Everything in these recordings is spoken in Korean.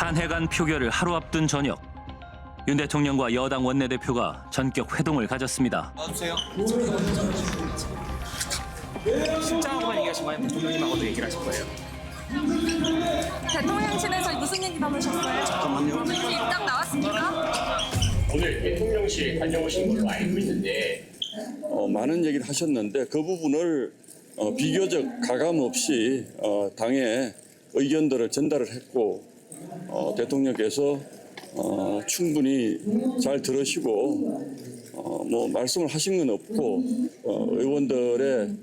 탄핵안 표결을 하루 앞둔 저녁, 윤 대통령과 여당 원내대표가 전격 회동을 가졌습니다. 와주세요. 실장하고만 얘기하신 거예요? 대통령님하고도 얘기를 하신 거예요? 대통령실에서 무슨 얘기 나누셨어요? 잠깐만요. 입장 나왔습니까? 오늘 대통령실 다녀오신 걸로 알고 있는데 많은 얘기를 하셨는데 그 부분을 비교적 가감 없이 당의 의견들을 전달을 했고 대통령께서 충분히 잘 들으시고 뭐 말씀을 하신 건 없고 의원들의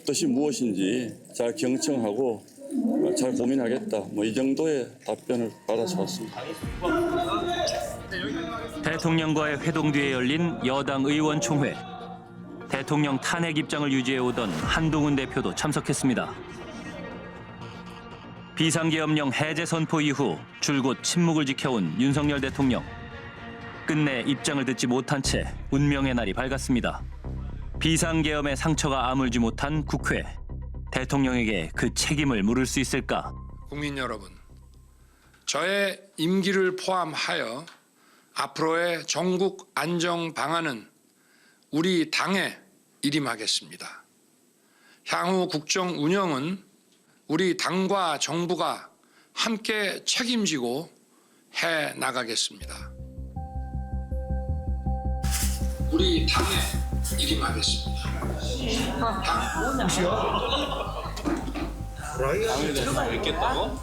뜻이 무엇인지 잘 경청하고 잘 고민하겠다. 뭐 이 정도의 답변을 받아서 왔습니다. 대통령과의 회동 뒤에 열린 여당 의원총회. 대통령 탄핵 입장을 유지해오던 한동훈 대표도 참석했습니다. 비상계엄령 해제 선포 이후 줄곧 침묵을 지켜온 윤석열 대통령. 끝내 입장을 듣지 못한 채 운명의 날이 밝았습니다. 비상계엄의 상처가 아물지 못한 국회. 대통령에게 그 책임을 물을 수 있을까? 국민 여러분, 저의 임기를 포함하여 앞으로의 전국 안정 방안은 우리 당에 일임하겠습니다. 향후 국정 운영은 우리 당과 정부가 함께 책임지고 해 나가겠습니다. 우리 당에 일임하겠습니다. 당을 뵙겠다고?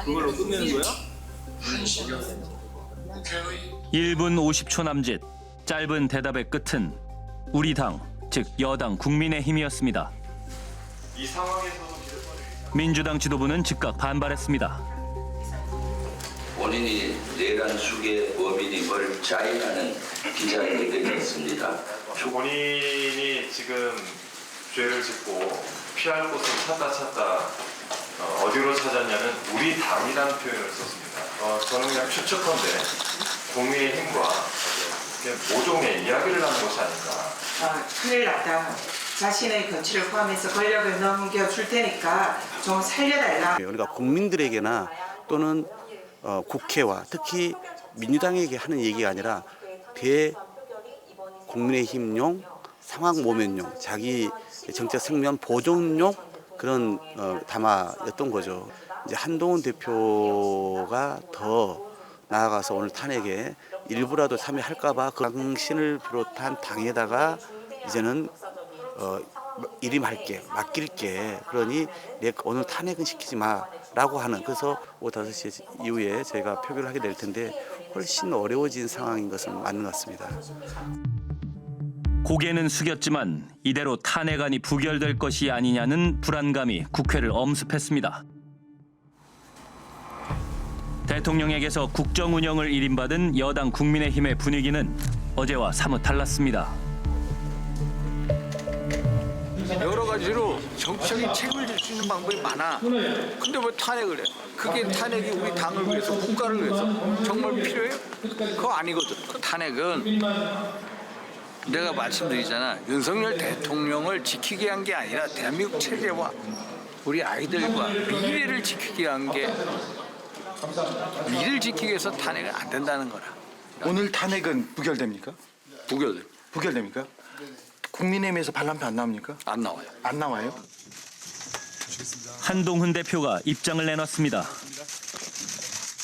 그걸로 끝내는 거야? 1분 50초 남짓. 짧은 대답의 끝은 우리 당, 즉 여당 국민의힘이었습니다. 민주당 지도부는 즉각 반발했습니다. 본인이 내란 수계 범인임을 자인하는 기자회견이었습니다. 본인이 지금 죄를 짓고 피할 곳을 찾다 어디로 찾았냐면 우리 당이라는 표현을 썼습니다. 저는 그냥 추측컨대 국민의힘과 모종의 이야기를 하는 것이 아닌가. 큰일 났다. 자신의 거취를 포함해서 권력을 넘겨줄 테니까 좀 살려달라. 그러니까 국민들에게나 또는 국회와 특히 민주당에게 하는 얘기가 아니라 국민의힘용 상황 모면용 자기 정책 생명 보존용 그런 담화였던 거죠. 이제 한동훈 대표가 더 나아가서 오늘 탄핵에 일부라도 참여할까봐 그 당신을 비롯한 당에다가 이제는 일임할게, 맡길게. 그러니 오늘 탄핵은 시키지 마라고 하는. 그래서 오후 5시 이후에 저희가 표결을 하게 될 텐데 훨씬 어려워진 상황인 것은 맞는 것 같습니다. 고개는 숙였지만 이대로 탄핵안이 부결될 것이 아니냐는 불안감이 국회를 엄습했습니다. 대통령에게서 국정 운영을 일임받은 여당 국민의힘의 분위기는 어제와 사뭇 달랐습니다. 여러 가지로 정치적인 책임을 질 수 있는 방법이 많아. 근데 왜 탄핵을 해? 그게 탄핵이 우리 당을 위해서, 국가를 위해서 정말 필요해요? 그거 아니거든. 그 탄핵은 내가 말씀드리잖아. 윤석열 대통령을 지키게 한 게 아니라 대한민국 체제와 우리 아이들과 미래를 지키게 한 게 미래를 지키기 위해서 탄핵은 안 된다는 거라. 오늘 탄핵은 부결됩니까? 부결됩니까? 국민의힘에서 반란표 안 나옵니까? 안 나와요. 안 나와요? 한동훈 대표가 입장을 내놨습니다.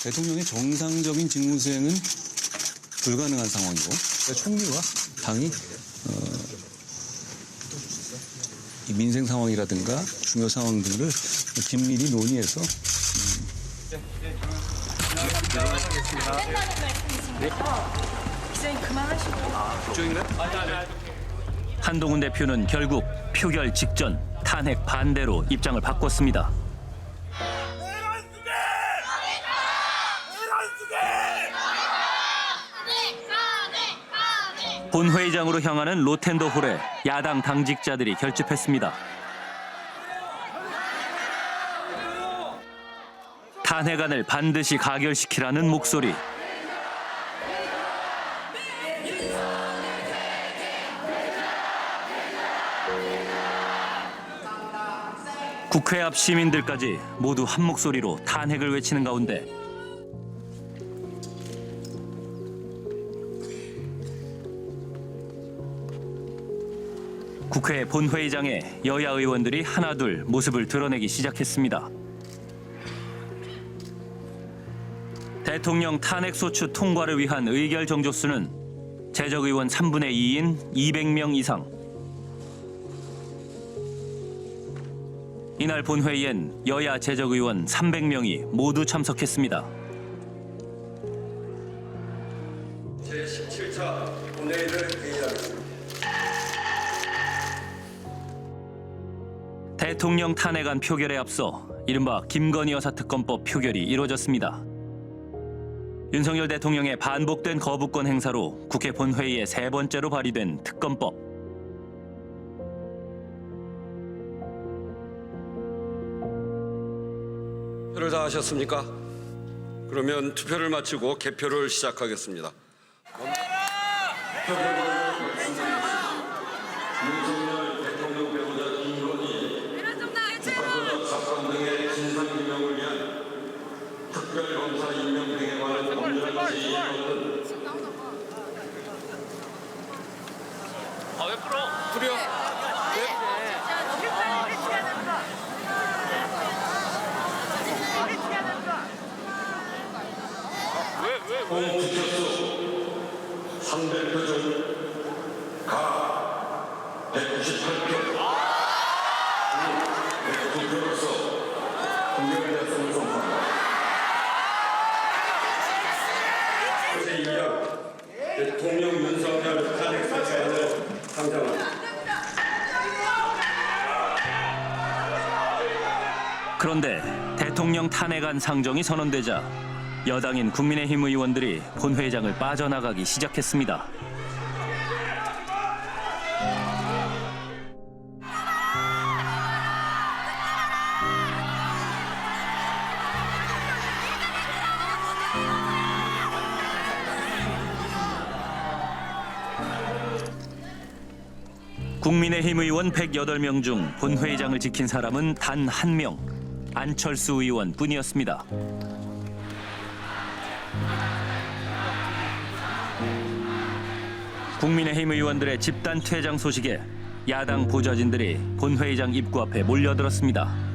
대통령의 정상적인 직무 수행은 불가능한 상황이고 총리와 당이 이 민생 상황이라든가 중요 상황들을 긴밀히 논의해서 기자님 그만하시고. 한동훈 대표는 결국 표결 직전 탄핵 반대로 입장을 바꿨습니다. 본회의장으로 향하는 로텐더 홀에 야당 당직자들이 결집했습니다. 탄핵안을 반드시 가결시키라는 목소리. 국회 앞 시민들까지 모두 한 목소리로 탄핵을 외치는 가운데 국회 본회의장에 여야 의원들이 하나둘 모습을 드러내기 시작했습니다. 대통령 탄핵소추 통과를 위한 의결 정족수는 재적의원 3분의 2인 200명 이상. 이날 본회의엔 여야 재적의원 300명이 모두 참석했습니다. 제17차 본회의를 개의하겠습니다. 대통령 탄핵안 표결에 앞서 이른바 김건희 여사 특검법 표결이 이루어졌습니다. 윤석열 대통령의 반복된 거부권 행사로 국회 본회의에 세 번째로 발의된 특검법. 투표를 다 하셨습니까? 그러면 투표를 마치고 개표를 시작하겠습니다. 윤석열 대통령 배우자 김건희 북한도적 사건 등의 진상규명을 위한 특별검사 임명 등에 관한 법률 제의에 왜 풀어? 공투표수 300표 중 가 198표 109표로서 공개되었음을 선포합니다. 제2형 대통령 윤석열 탄핵 사건을 상정합니다. 그런데 대통령 탄핵안 상정이 선언되자 여당인 국민의힘 의원들이 본회의장을 빠져나가기 시작했습니다. 국민의힘 의원 108명 중 본회의장을 지킨 사람은 단 한 명, 안철수 의원뿐이었습니다. 국민의힘 의원들의 집단 퇴장 소식에 야당 보좌진들이 본회의장 입구 앞에 몰려들었습니다.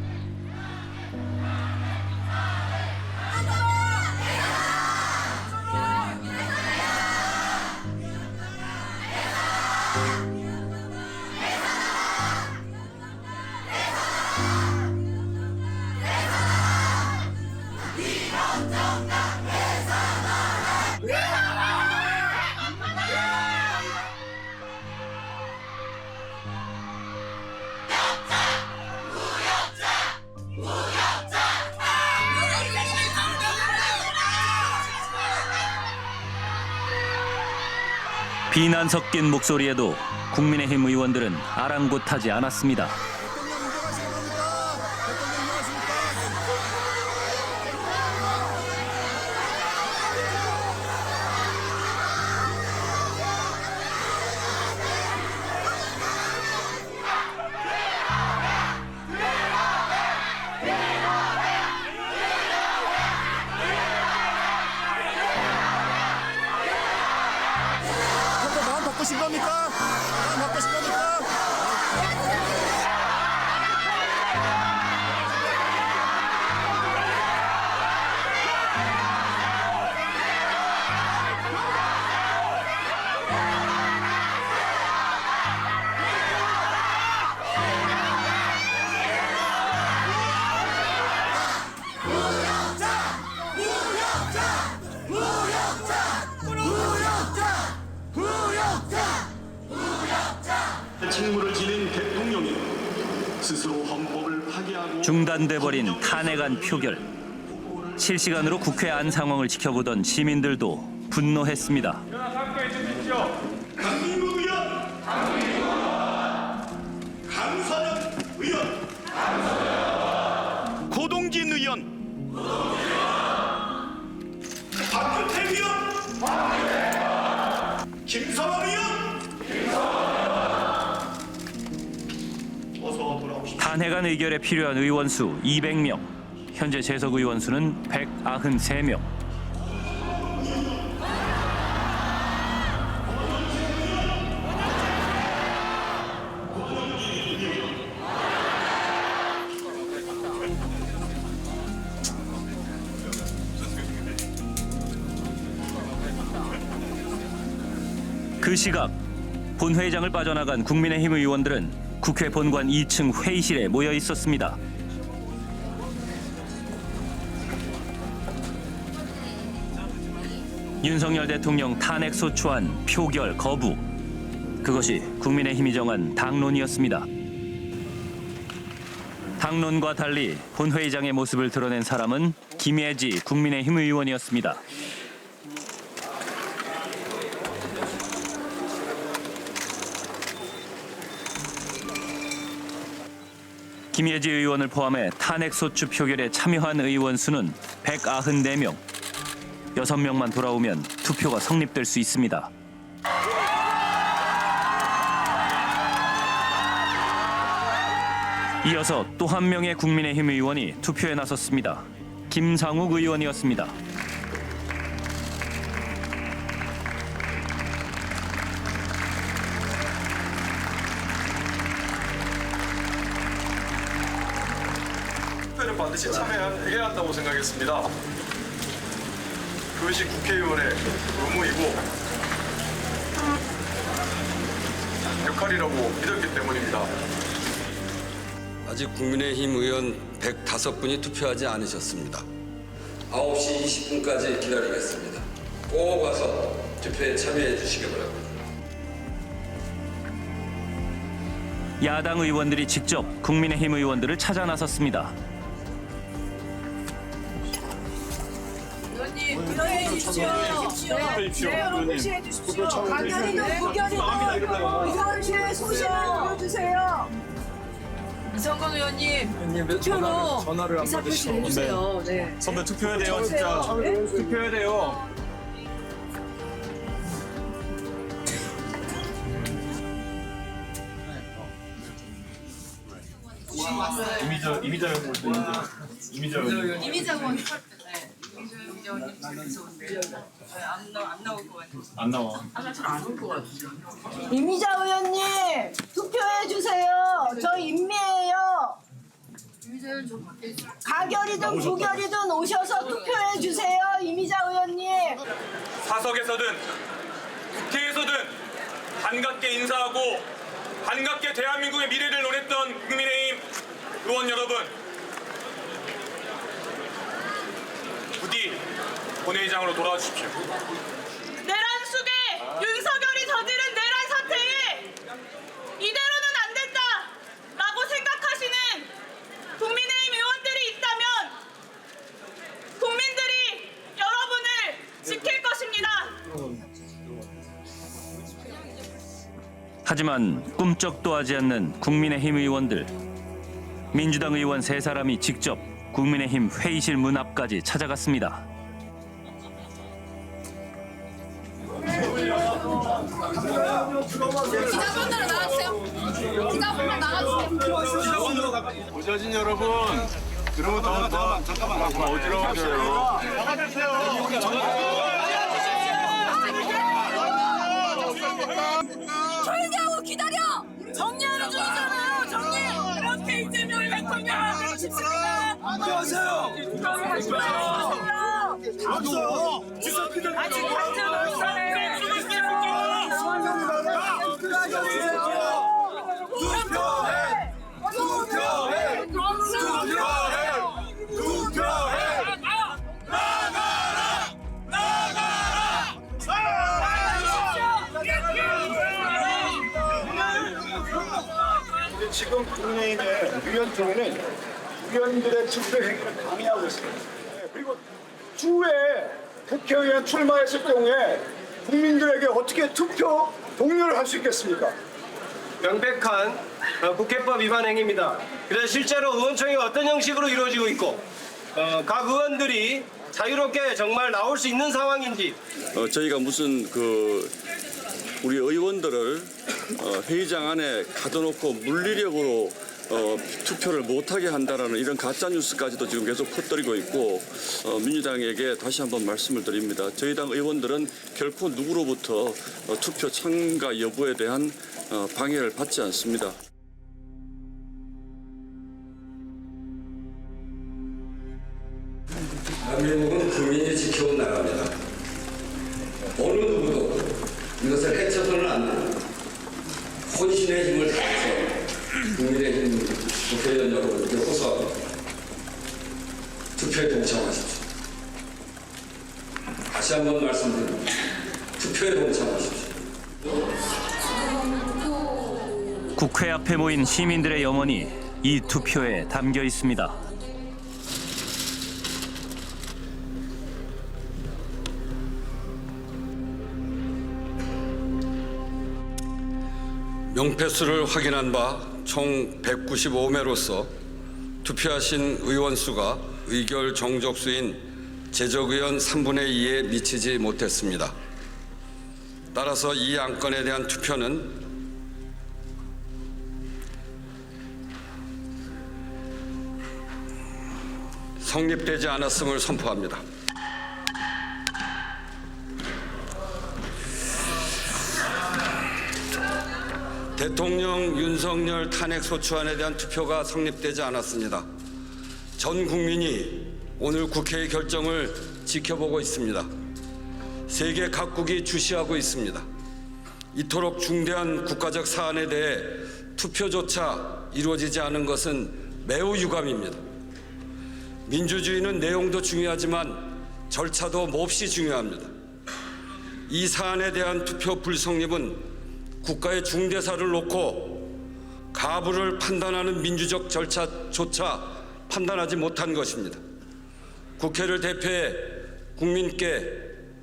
비난 섞인 목소리에도 국민의힘 의원들은 아랑곳하지 않았습니다. 바꾸신 겁니까? 바꾸신 겁니까? 직무를 지닌 대통령이 스스로 헌법을 파기하고 중단돼버린 탄핵안 표결. 실시간으로 국회 안 상황을 지켜보던 시민들도 분노했습니다. 강민구 의원, 강선영 의원, 고동진 의원, 박규태 의원, 김성환 의원. 탄핵안 의결에 필요한 의원 수 200명, 현재 재석 의원 수는 193명. 그 시각 본회의장을 빠져나간 국민의힘 의원들은 국회 본관 2층 회의실에 모여 있었습니다. 윤석열 대통령 탄핵 소추안 표결 거부. 그것이 국민의힘이 정한 당론이었습니다. 당론과 달리 본회의장의 모습을 드러낸 사람은 김예지 국민의힘 의원이었습니다. 김예지 의원을 포함해 탄핵 소추 표결에 참여한 의원 수는 194명. 6명만 돌아오면 투표가 성립될 수 있습니다. 이어서 또 한 명의 국민의힘 의원이 투표에 나섰습니다. 김상욱 의원이었습니다. 투표는 반드시 참여해야 한다고 생각했습니다. 그것이 국회의원의 의무이고 역할이라고 믿었기 때문입니다. 아직 국민의힘 의원 105분이 투표하지 않으셨습니다. 9시 20분까지 기다리겠습니다. 꼭 와서 투표에 참여해 주시기 바랍니다. 야당 의원들이 직접 국민의힘 의원들을 찾아 나섰습니다. 의원님, 투표해 주십시오. 네, 여러분 표시해 주십시오. 강연이든 무견이든 의원실에 소신을 보여주세요. 이성건 의원님, 투표로 의사표시를 해주세요. 네. 선배 투표해야 돼요, 진짜. 투표해야 돼요. 이미자 의원. 안 나와. 이미자 의원님, 투표해 주세요. 저 인미예요. 가결이든 부결이든 오셔서 투표해 주세요. 이미자 의원님. 사석에서든 국회에서든 반갑게 인사하고 반갑게 대한민국의 미래를 논했던 국민의힘 의원 여러분, 부디 본회의장으로 돌아와 주십시오. 내란 속에 윤석열이 저지른 내란 사태에 이대로는 안 된다라고 생각하시는 국민의힘 의원들이 있다면 국민들이 여러분을 지킬 것입니다. 하지만 꿈쩍도 하지 않는 국민의힘 의원들. 민주당 의원 3사람이 직접 국민의힘 회의실 문 앞까지 찾아갔습니다. 기자분들 나와주세요. 기자분들 나와주세요. 보좌진 여러분, 그러면 잠깐만 어지러워져요. 조용히 하고 기다려. 정리하는 중이잖아요. 정리. 이렇게 이재명 대통령 하고 싶습니다. 안녕하세요. 없어요. 아직 관전 없잖아요. 지금 국민의힘의 위원총회는 위원들의 투표 행위를 강요하고 있습니다. 그리고 추후에 국회의원 출마했을 경우에 국민들에게 어떻게 투표 동료를 할 수 있겠습니까? 명백한 국회법 위반 행위입니다. 그래서 실제로 의원총회가 어떤 형식으로 이루어지고 있고 각 의원들이 자유롭게 정말 나올 수 있는 상황인지 저희가 무슨 우리 의원들을 회의장 안에 가둬놓고 물리력으로 투표를 못하게 한다라는 이런 가짜 뉴스까지도 지금 계속 퍼뜨리고 있고 민주당에게 다시 한번 말씀을 드립니다. 저희 당 의원들은 결코 누구로부터 투표 참가 여부에 대한 방해를 받지 않습니다. 대한민국은 국민이 지켜온 나라입니다. 어느 누구도 이것을 해쳐서는 안 됩니다. 혼신의 힘을 다해서 국민의힘 국회의원 여러분께 호소합니다. 투표에 동참하십시오. 다시 한번 말씀드립니다. 투표에 동참하십시오. 국회 앞에 모인 시민들의 염원이 이 투표에 담겨 있습니다. 명패수를 확인한 바 총 195매로서 투표하신 의원 수가 의결 정족수인 제적의원 3분의 2에 미치지 못했습니다. 따라서 이 안건에 대한 투표는 성립되지 않았음을 선포합니다. 대통령 윤석열 탄핵소추안에 대한 투표가 성립되지 않았습니다. 전 국민이 오늘 국회의 결정을 지켜보고 있습니다. 세계 각국이 주시하고 있습니다. 이토록 중대한 국가적 사안에 대해 투표조차 이루어지지 않은 것은 매우 유감입니다. 민주주의는 내용도 중요하지만 절차도 몹시 중요합니다. 이 사안에 대한 투표 불성립은 국가의 중대사를 놓고 가부를 판단하는 민주적 절차조차 판단하지 못한 것입니다. 국회를 대표해 국민께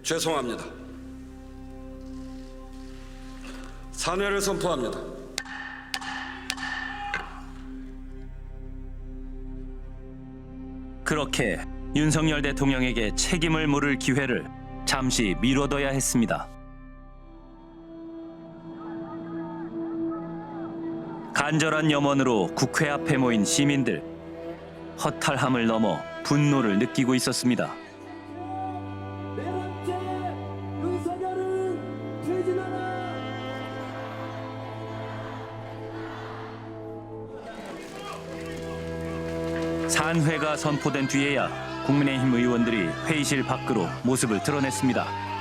죄송합니다. 사퇴를 선포합니다. 그렇게 윤석열 대통령에게 책임을 물을 기회를 잠시 미뤄둬야 했습니다. 간절한 염원으로 국회 앞에 모인 시민들, 허탈함을 넘어 분노를 느끼고 있었습니다. 산회가 선포된 뒤에야 국민의힘 의원들이 회의실 밖으로 모습을 드러냈습니다.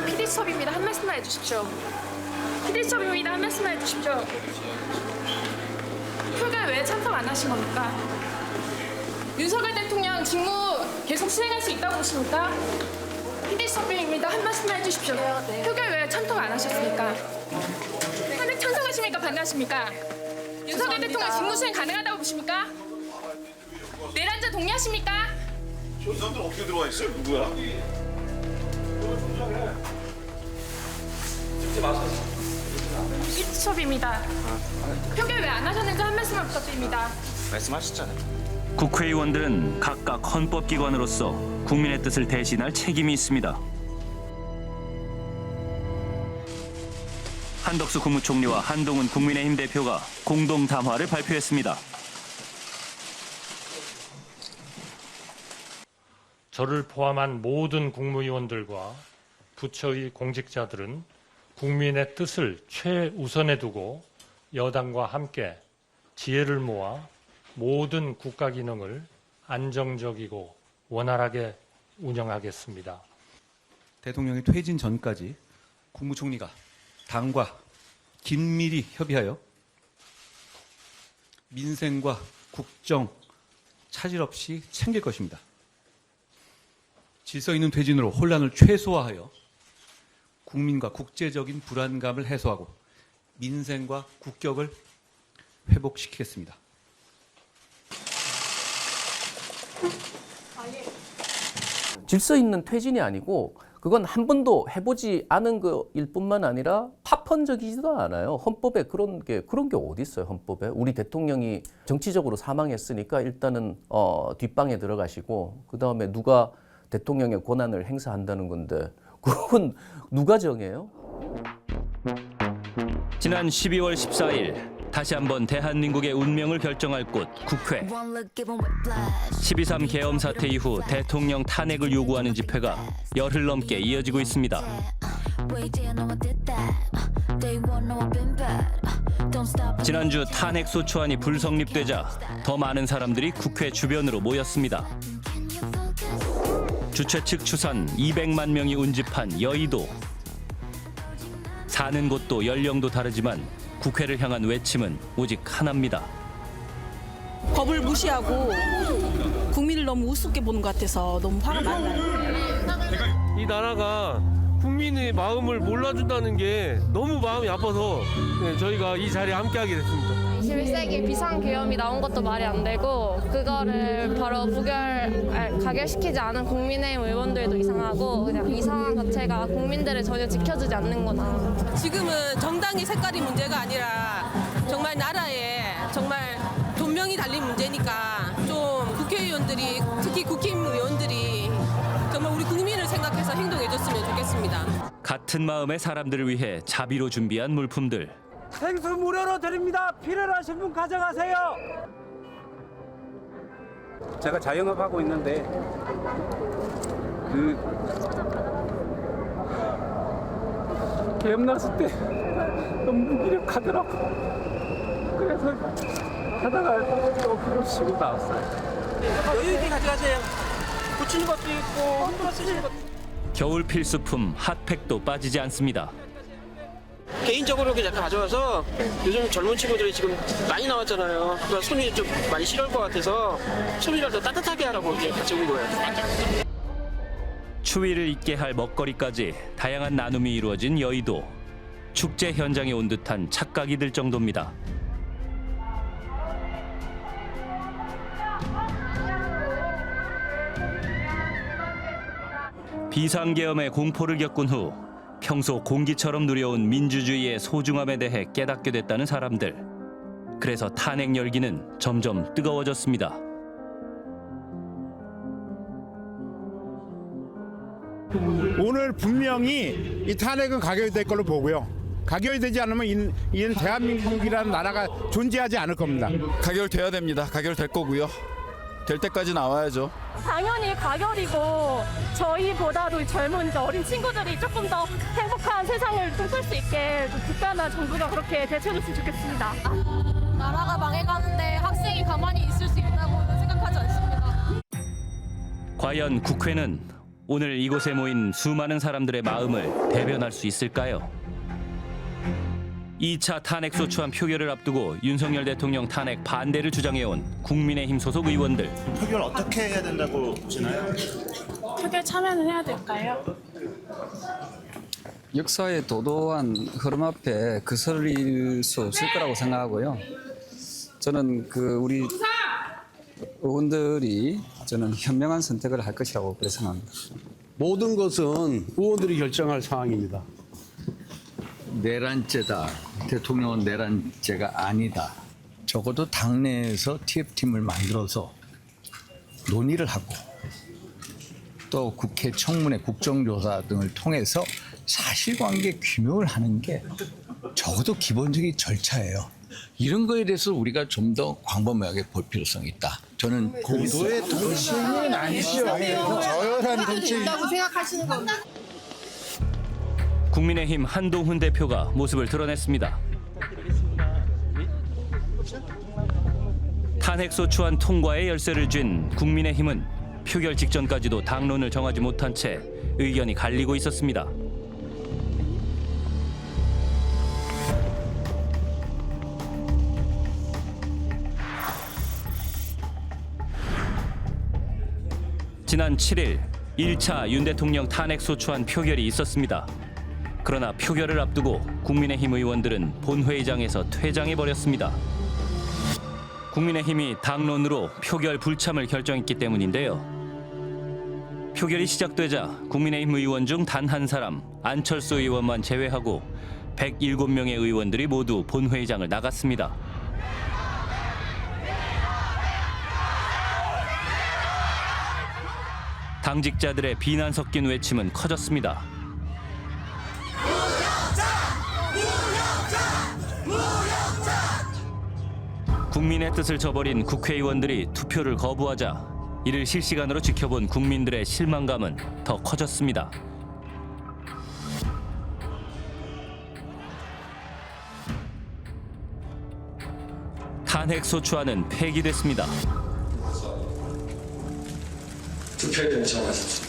피디수첩입니다. 한 말씀만 해주십시오. 피디수첩입니다. 한 말씀만 해주십시오. 표결 왜 참석 안 하신 겁니까? 윤석열 대통령 직무 계속 수행할 수 있다고 보십니까? 피디수첩입니다. 한 말씀만 해주십시오. 표결 왜 참석 안 하셨습니까? 탄핵 찬성하십니까? 반대하십니까? 윤석열 대통령 직무 수행 가능하다고 보십니까? 내란자 동의하십니까? 저 사람들 어떻게 들어와 있어요? 누구야? 피디수첩입니다. 표결 왜 안 하셨는지 한 말씀만 부탁드립니다. 말씀하셨잖아요. 국회의원들은 각각 헌법기관으로서 국민의 뜻을 대신할 책임이 있습니다. 한덕수 국무총리와 한동훈 국민의힘 대표가 공동 담화를 발표했습니다. 저를 포함한 모든 국무위원들과 부처의 공직자들은 국민의 뜻을 최우선에 두고 여당과 함께 지혜를 모아 모든 국가 기능을 안정적이고 원활하게 운영하겠습니다. 대통령이 퇴진 전까지 국무총리가 당과 긴밀히 협의하여 민생과 국정 차질 없이 챙길 것입니다. 질서 있는 퇴진으로 혼란을 최소화하여 국민과 국제적인 불안감을 해소하고 민생과 국격을 회복시키겠습니다. 질서 있는 퇴진이 아니고 그건 한 번도 해보지 않은 거일 뿐만 아니라 파편적이지도 않아요. 헌법에 그런 게 어디 있어요? 헌법에 우리 대통령이 정치적으로 사망했으니까 일단은 뒷방에 들어가시고 그 다음에 누가 대통령의 권한을 행사한다는 건데 그건 누가 정해요? 지난 12월 14일 다시 한번 대한민국의 운명을 결정할 곳 국회. 12.3 계엄 사태 이후 대통령 탄핵을 요구하는 집회가 열흘 넘게 이어지고 있습니다. 지난주 탄핵 소추안이 불성립되자 더 많은 사람들이 국회 주변으로 모였습니다. 주최 측 추산 200만 명이 운집한 여의도. 사는 곳도 연령도 다르지만 국회를 향한 외침은 오직 하나입니다. 법을 무시하고 국민을 너무 우습게 보는 것 같아서 너무 화가 많이 나요. 이 나라가 국민의 마음을 몰라준다는 게 너무 마음이 아파서 저희가 이 자리에 함께하게 됐습니다. 21세기 비상계엄이 나온 것도 말이 안 되고 그거를 바로 가결시키지 않은 국민의힘 의원들도 이상하고 그냥 이 상황 자체가 국민들을 전혀 지켜주지 않는구나. 지금은 정당의 색깔이 문제가 아니라 정말 나라에 정말 돈명이 달린 문제니까 좀 국회의원들이 특히 국힘 의원들이 정말 우리 국민을 생각해서 행동해줬으면 좋겠습니다. 같은 마음의 사람들을 위해 자비로 준비한 물품들. 생수 무료로 드립니다. 필요하신 분 가져가세요. 제가 자영업 하고 있는데 계엄 났을 때 너무 무기력하더라고. 그래서 하다가 또 쉬고 나왔어요. 여유 있게 가져가세요. 붙이는 것도 있고 흔들어 쓰시는 것도. 겨울 필수품 핫팩도 빠지지 않습니다. 개인적으로 그냥 가져와서 요즘 젊은 친구들이 지금 많이 나왔잖아요. 그러니까 손이 좀 많이 시려울 것 같아서 손이라도 따뜻하게 하라고 이렇게 가져온 거예요. 추위를 잊게 할 먹거리까지 다양한 나눔이 이루어진 여의도. 축제 현장에 온 듯한 착각이 들 정도입니다. 비상계엄의 공포를 겪은 후 평소 공기처럼 누려온 민주주의의 소중함에 대해 깨닫게 됐다는 사람들. 그래서 탄핵 열기는 점점 뜨거워졌습니다. 오늘 분명히 이 탄핵은 가결이 될 걸로 보고요. 가결이 되지 않으면 이는 대한민국이라는 나라가 존재하지 않을 겁니다. 가결돼야 됩니다. 가결될 거고요. 될 때까지 나와야죠. 당연히 가결이고 저희보다도 젊은 어린 친구들이 조금 더 행복한 세상을 꿈꿀 수 있게 국가나 정부가 그렇게 대처해줬으면 좋겠습니다. 나라가 망해가는데 학생이 가만히 있을 수 있다고는 생각하지 않습니다. 과연 국회는 오늘 이곳에 모인 수많은 사람들의 마음을 대변할 수 있을까요? 2차 탄핵 소추안 표결을 앞두고 윤석열 대통령 탄핵 반대를 주장해온 국민의힘 소속 의원들. 표결 어떻게 해야 된다고 보시나요? 표결 참여는 해야 될까요? 역사의 도도한 흐름 앞에 거슬릴 수 없을 거라고 생각하고요. 저는 우리 의원들이 현명한 선택을 할 것이라고 그렇게 생각합니다. 모든 것은 의원들이 결정할 사항입니다. 내란죄다. 대통령은 내란죄가 아니다. 적어도 당내에서 TF팀을 만들어서 논의를 하고 또 국회 청문회 국정조사 등을 통해서 사실관계 규명을 하는 게 적어도 기본적인 절차예요. 이런 거에 대해서 우리가 좀 더 광범위하게 볼 필요성이 있다. 저는 고도의 정치인은 아니시죠. 저열한 정치인. 있다고 생각하시는 겁니다. 국민의힘 한동훈 대표가 모습을 드러냈습니다. 탄핵소추안 통과의 열쇠를 쥔 국민의힘은 표결 직전까지도 당론을 정하지 못한 채 의견이 갈리고 있었습니다. 지난 7일 1차 윤 대통령 탄핵소추안 표결이 있었습니다. 그러나 표결을 앞두고 국민의힘 의원들은 본회의장에서 퇴장해버렸습니다. 국민의힘이 당론으로 표결 불참을 결정했기 때문인데요. 표결이 시작되자 국민의힘 의원 중 단 한 사람, 안철수 의원만 제외하고 107명의 의원들이 모두 본회의장을 나갔습니다. 당직자들의 비난 섞인 외침은 커졌습니다. 무력자! 무력자! 국민의 뜻을 저버린 국회의원들이 투표를 거부하자 이를 실시간으로 지켜본 국민들의 실망감은 더 커졌습니다. 탄핵소추안은 폐기됐습니다. 투표에 동참하십시오.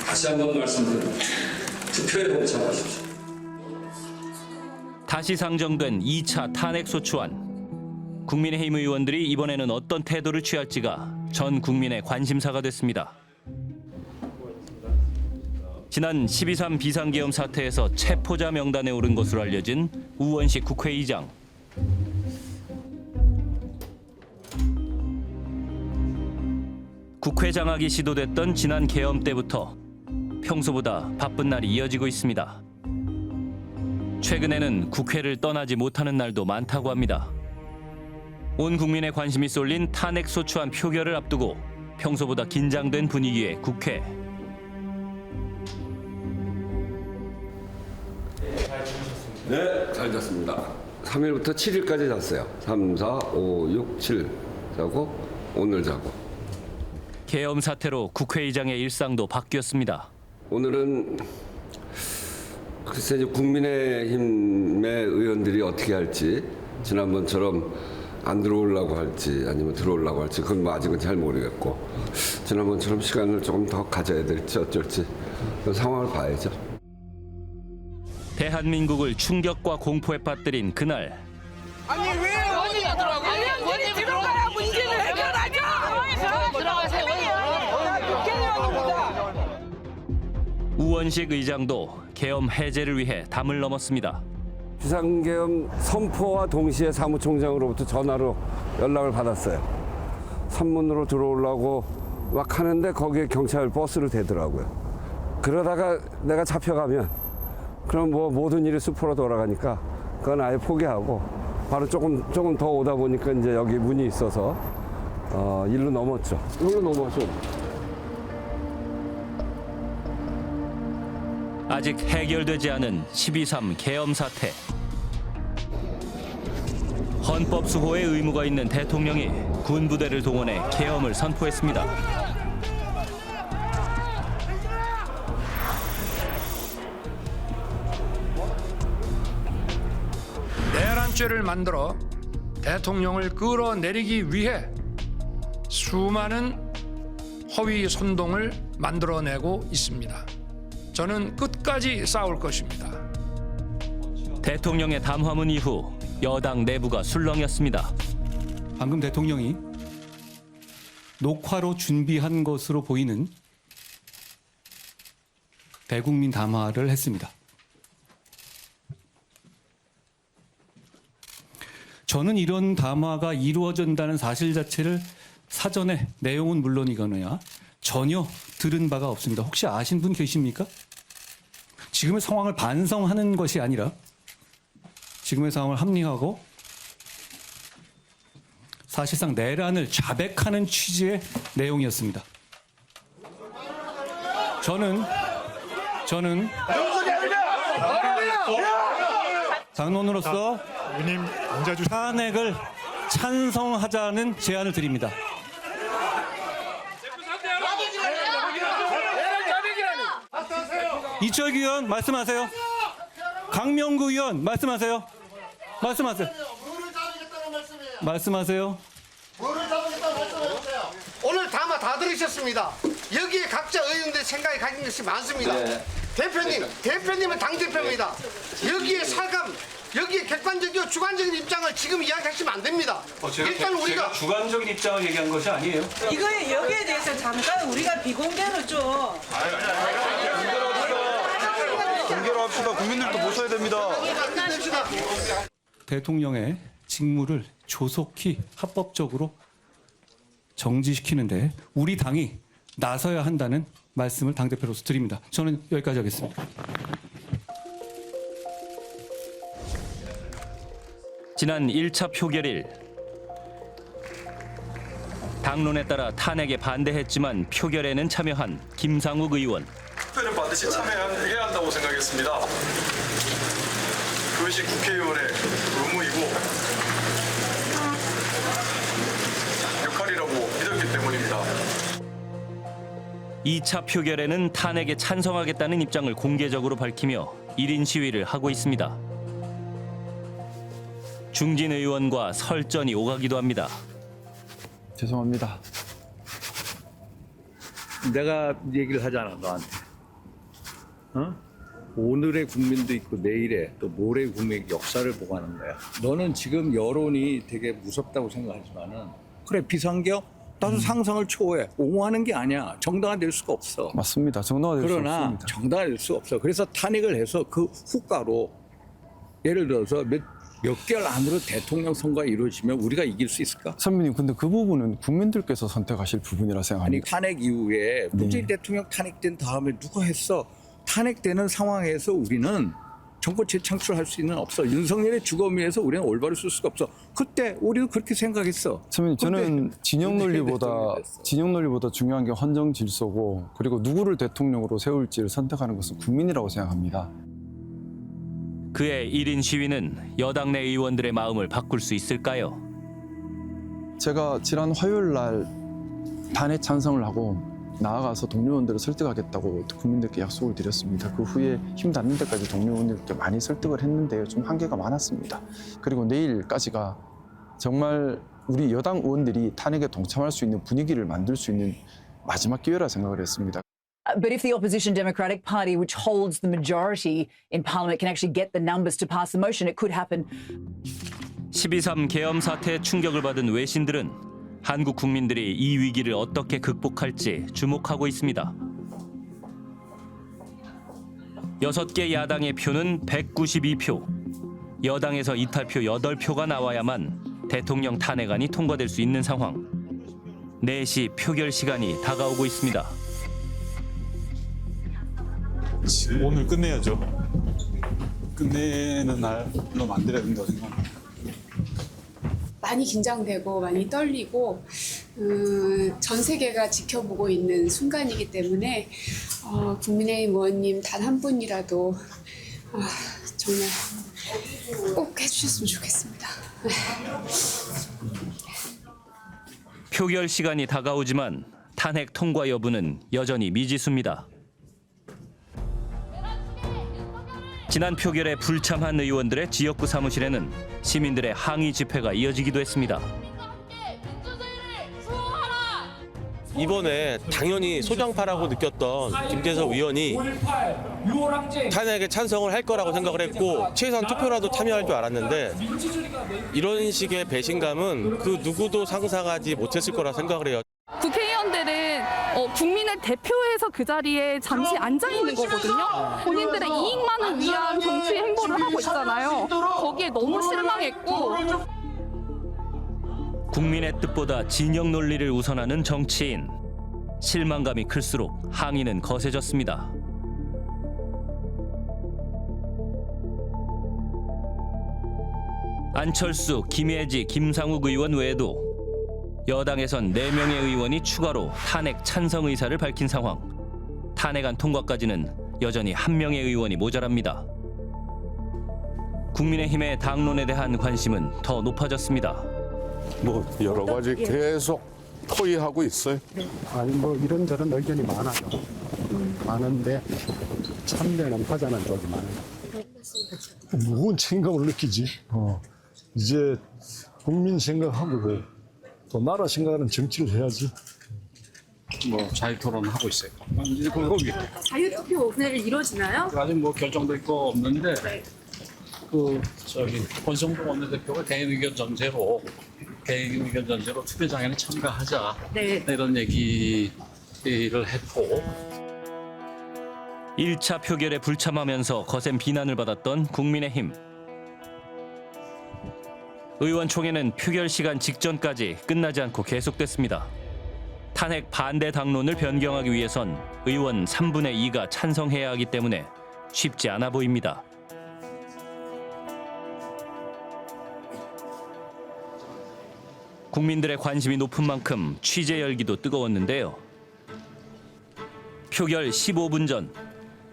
다시 한번 말씀드립니다. 투표에 동참하십시오. 다시 상정된 2차 탄핵소추안. 국민의힘 의원들이 이번에는 어떤 태도를 취할지가 전 국민의 관심사가 됐습니다. 지난 12.3 비상계엄 사태에서 체포자 명단에 오른 것으로 알려진 우원식 국회의장. 국회 장악이 시도됐던 지난 계엄 때부터 평소보다 바쁜 날이 이어지고 있습니다. 최근에는 국회를 떠나지 못하는 날도 많다고 합니다. 온 국민의 관심이 쏠린 탄핵소추안 표결을 앞두고 평소보다 긴장된 분위기의 국회. 네, 잘 잤습니다. 3일부터 7일까지 잤어요. 3, 4, 5, 6, 7 자고 오늘 자고. 계엄 사태로 국회의장의 일상도 바뀌었습니다. 오늘은 글쎄 이제 국민의힘의 의원들이 어떻게 할지 지난번처럼 안 들어오려고 할지 아니면 들어오려고 할지 그건 뭐 아직은 잘 모르겠고 지난번처럼 시간을 조금 더 가져야 될지 어쩔지 그 상황을 봐야죠. 대한민국을 충격과 공포에 빠뜨린 그날. 아니 왜 원인이 들어가요? 원인이 들어가야 문제를 해결하죠. 들어가세요. 우원식 의장도 계엄 해제를 위해 담을 넘었습니다. 비상계엄 선포와 동시에 사무총장으로부터 전화로 연락을 받았어요. 산문으로 들어오려고 막 하는데 거기에 경찰 버스를 대더라고요. 그러다가 내가 잡혀가면 그럼 뭐 모든 일이 수포로 돌아가니까 그건 아예 포기하고 바로 조금 더 오다 보니까 이제 여기 문이 있어서 일로 넘었죠. 일로 넘어서. 아직 해결되지 않은 12.3 계엄 사태. 헌법 수호의 의무가 있는 대통령이 군부대를 동원해 계엄을 선포했습니다. 내란죄를 만들어 대통령을 끌어내리기 위해 수많은 허위 선동을 만들어내고 있습니다. 저는 끝까지 싸울 것입니다. 대통령의 담화문 이후 여당 내부가 술렁였습니다. 방금 대통령이 녹화로 준비한 것으로 보이는 대국민 담화를 했습니다. 저는 이런 담화가 이루어진다는 사실 자체를 사전에 내용은 물론이거나 전혀 들은 바가 없습니다. 혹시 아신 분 계십니까? 지금의 상황을 반성하는 것이 아니라 지금의 상황을 합리화하고 사실상 내란을 자백하는 취지의 내용이었습니다. 저는 당론으로서 탄핵을 찬성하자는 제안을 드립니다. 이철규 의원 말씀하세요. 강명구 의원 말씀하세요. 말씀하세요. 오늘 담화 다 들으셨습니다. 여기에 각자 의원들 생각이 가진 것이 많습니다. 네. 대표님은 당대표입니다. 여기에 여기에 객관적이고 주관적인 입장을 지금 이야기하시면 안 됩니다. 일단 우리가 주관적인 입장을 얘기한 것이 아니에요. 이거에 여기에 대해서 잠깐 우리가 비공개로 좀 공개로 합시다. 국민들도 보셔야 됩니다. 대통령의 직무를 조속히 합법적으로 정지시키는데 우리 당이 나서야 한다는 말씀을 당대표로서 드립니다. 저는 여기까지 하겠습니다. 지난 1차 표결일. 당론에 따라 탄핵에 반대했지만 표결에는 참여한 김상욱 의원. 투표는 반드시 참여해야 한다고 생각했습니다. 그것이 국회의원의 의무이고 2차 표결에는 탄핵에 찬성하겠다는 입장을 공개적으로 밝히며 1인 시위를 하고 있습니다. 중진 의원과 설전이 오가기도 합니다. 죄송합니다. 내가 얘기를 하잖아, 너한테. 오늘의 국민도 있고 내일의 또 모레의 국민의 역사를 보고 하는 거야. 너는 지금 여론이 되게 무섭다고 생각하지만은 그래 비상경 나도 상상을 초월해. 옹호하는 게 아니야. 정당화될 수가 없어. 맞습니다. 정당화될 수 그러나 없습니다. 정당화될 수 없어. 그래서 탄핵을 해서 그 후가로 예를 들어서 몇 개월 안으로 대통령 선거가 이루어지면 우리가 이길 수 있을까? 선배님, 근데 그 부분은 국민들께서 선택하실 부분이라 아니 생각합니다. 탄핵 이후에 문재인 대통령 탄핵된 다음에 누가 했어? 탄핵되는 상황에서 우리는 정권 재창출할 수 있는 없어. 윤석열의 주거미에서 우리는 올바로 쓸 수가 없어. 그때 우리도 그렇게 생각했어. 선배님, 저는 진영 논리보다 중요한 게 헌정 질서고, 그리고 누구를 대통령으로 세울지를 선택하는 것은 국민이라고 생각합니다. 그의 1인 시위는 여당 내 의원들의 마음을 바꿀 수 있을까요? 제가 지난 화요일 날 탄핵 찬성을 하고 나아가서 동료원들을 설득하겠다고 국민들께 약속을 드렸습니다. 그 후에 힘 닿는 데까지 동료원들께 많이 설득을 했는데요. 좀 한계가 많았습니다. 그리고 내일까지가 정말 우리 여당 의원들이 탄핵에 동참할 수 있는 분위기를 만들 수 있는 마지막 기회라 생각을 했습니다. But if the opposition Democratic Party, which holds the majority in Parliament, can actually get the numbers to pass the motion, it could happen. 12.3 계엄 사태에 충격을 받은 외신들은 한국 국민들이 이 위기를 어떻게 극복할지 주목하고 있습니다. 6개 야당의 표는 192표. 여당에서 이탈표 8표가 나와야만 대통령 탄핵안이 통과될 수 있는 상황. 4시 표결 시간이 다가오고 있습니다. 오늘 끝내야죠. 끝내는 날로 만들어야 된다고 생각합니다. 많이 긴장되고 많이 떨리고 전 세계가 지켜보고 있는 순간이기 때문에 국민의힘 의원님 단 한 분이라도 정말 꼭 해주셨으면 좋겠습니다. 표결 시간이 다가오지만 탄핵 통과 여부는 여전히 미지수입니다. 지난 표결에 불참한 의원들의 지역구 사무실에는 시민들의 항의 집회가 이어지기도 했습니다. 이번에 당연히 소장파라고 느꼈던 김재섭 의원이 탄핵에 찬성을 할 거라고 생각을 했고 최소한 투표라도 참여할 줄 알았는데 이런 식의 배신감은 그 누구도 상상하지 못했을 거라 생각을 해요. 국회의원들은 국민을 대표해서 그 자리에 잠시 앉아 있는 거거든요. 본인들의 이익만을 위한 정치 행보를 하고 있잖아요. 거기에 너무 실망했고. 국민의 뜻보다 진영 논리를 우선하는 정치인. 실망감이 클수록 항의는 거세졌습니다. 안철수, 김혜지, 김상욱 의원 외에도 여당에선 4명의 의원이 추가로 탄핵 찬성 의사를 밝힌 상황. 탄핵안 통과까지는 여전히 1명의 의원이 모자랍니다. 국민의힘의 당론에 대한 관심은 더 높아졌습니다. 뭐 여러 가지 계속 토의하고 있어요. 아니 뭐 이런저런 의견이 많아요. 많은데 참여는 하자는 쪽이 많아요. 무거운 책임감을 느끼지. 이제 국민 생각하고 또 나라 생각하는 정치를 해야지. 뭐 자유 토론을 하고 있어요. 이제 거기. 자유 투표 오늘 이루어지나요? 아직 뭐 결정도 있고 없는데 권성동 원내대표가 개인 의견 전제로 투표장에는 참가하자. 네. 이런 얘기를 했고. 1차 표결에 불참하면서 거센 비난을 받았던 국민의힘. 의원총회는 표결 시간 직전까지 끝나지 않고 계속됐습니다. 탄핵 반대 당론을 변경하기 위해선 의원 3분의 2가 찬성해야 하기 때문에 쉽지 않아 보입니다. 국민들의 관심이 높은 만큼 취재 열기도 뜨거웠는데요. 표결 15분 전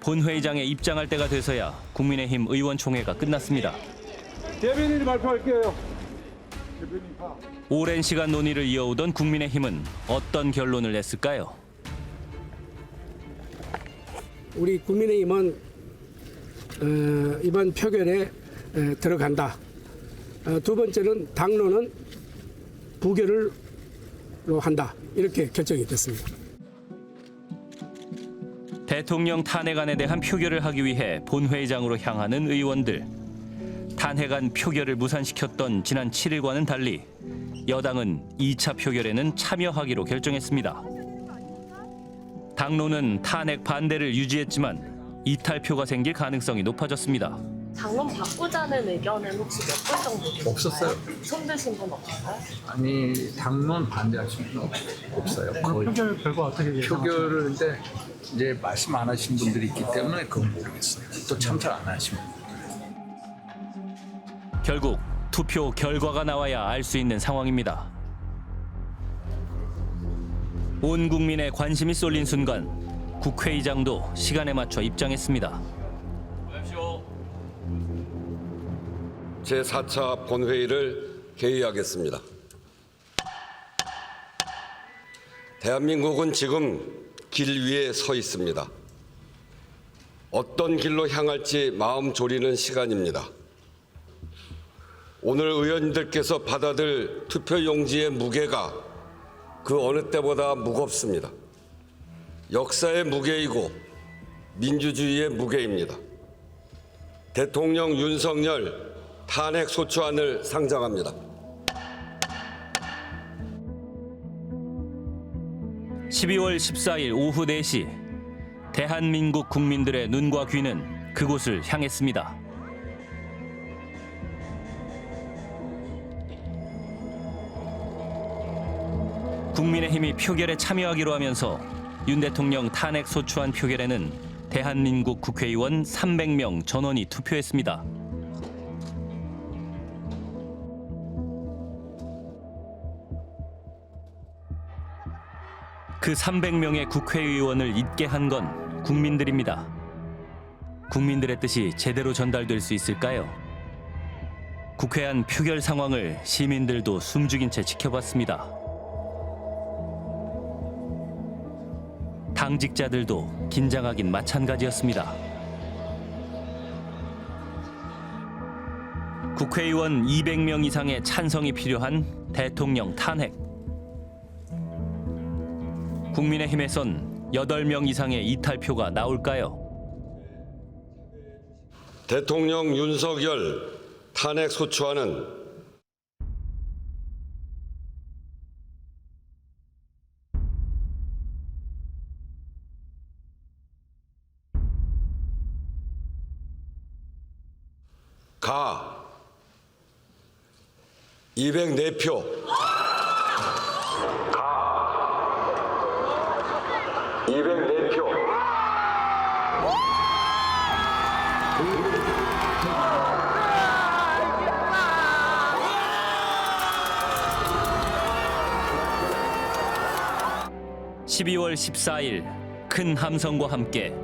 본회의장에 입장할 때가 돼서야 국민의힘 의원총회가 끝났습니다. 대변인이 발표할게요. 오랜 시간 논의를 이어오던 국민의힘은 어떤 결론을 냈을까요? 우리 국민의힘은 이번 표결에 들어간다. 두 번째는 당론은 부결을 한다. 이렇게 결정이 됐습니다. 대통령 탄핵안에 대한 표결을 하기 위해 본회의장으로 향하는 의원들. 탄핵안 표결을 무산시켰던 지난 7일과는 달리 여당은 2차 표결에는 참여하기로 결정했습니다. 당론은 탄핵 반대를 유지했지만 이탈표가 생길 가능성이 높아졌습니다. 당론 바꾸자는 의견은 혹시 몇 분 정도 계신가요? 없었어요. 손 드신 분 없나요? 아니 당론 반대하시는 분 없어요. 거의. 표결 결과 어떻게 예상하세요? 표결을 근데 이제 말씀 안 하신 분들이 있기 때문에 그건 모르겠어요. 또 참석 안 하신 분. 결국 투표 결과가 나와야 알 수 있는 상황입니다. 온 국민의 관심이 쏠린 순간 국회의장도 시간에 맞춰 입장했습니다. 제4차 본회의를 개의하겠습니다. 대한민국은 지금 길 위에 서 있습니다. 어떤 길로 향할지 마음 졸이는 시간입니다. 오늘 의원님들께서 받아들 투표용지의 무게가 그 어느 때보다 무겁습니다. 역사의 무게이고 민주주의의 무게입니다. 대통령 윤석열 탄핵 소추안을 상정합니다. 12월 14일 오후 4시 대한민국 국민들의 눈과 귀는 그곳을 향했습니다. 국민의힘이 표결에 참여하기로 하면서 윤 대통령 탄핵 소추안 표결에는 대한민국 국회의원 300명 전원이 투표했습니다. 그 300명의 국회의원을 잊게 한 건 국민들입니다. 국민들의 뜻이 제대로 전달될 수 있을까요? 국회 안 표결 상황을 시민들도 숨죽인 채 지켜봤습니다. 당직자들도 긴장하긴 마찬가지였습니다. 국회의원 200명 이상의 찬성이 필요한 대통령 탄핵. 국민의힘에선 8명 이상의 이탈표가 나올까요? 대통령 윤석열 탄핵 소추안은 가 204표 가 204표 12월 14일 큰 함성과 함께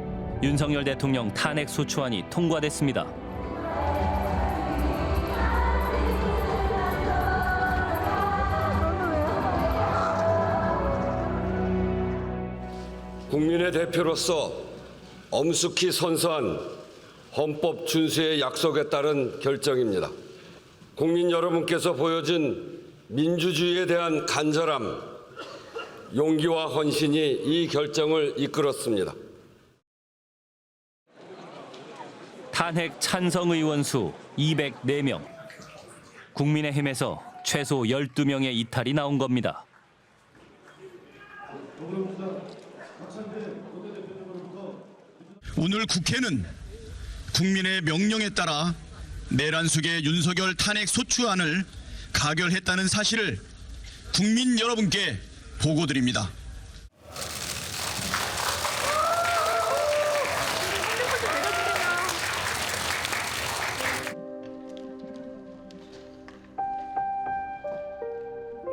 윤석열 대통령 탄핵 소추안이 통과됐습니다. 국민의 대표로서 엄숙히 선서한 헌법 준수의 약속에 따른 결정입니다. 국민 여러분께서 보여준 민주주의에 대한 간절함, 용기와 헌신이 이 결정을 이끌었습니다. 탄핵 찬성 의원 수 204명. 국민의힘에서 최소 12명의 이탈이 나온 겁니다. 오늘 국회는 국민의 명령에 따라 내란숙의 윤석열 탄핵 소추안을 가결했다는 사실을 국민 여러분께 보고드립니다.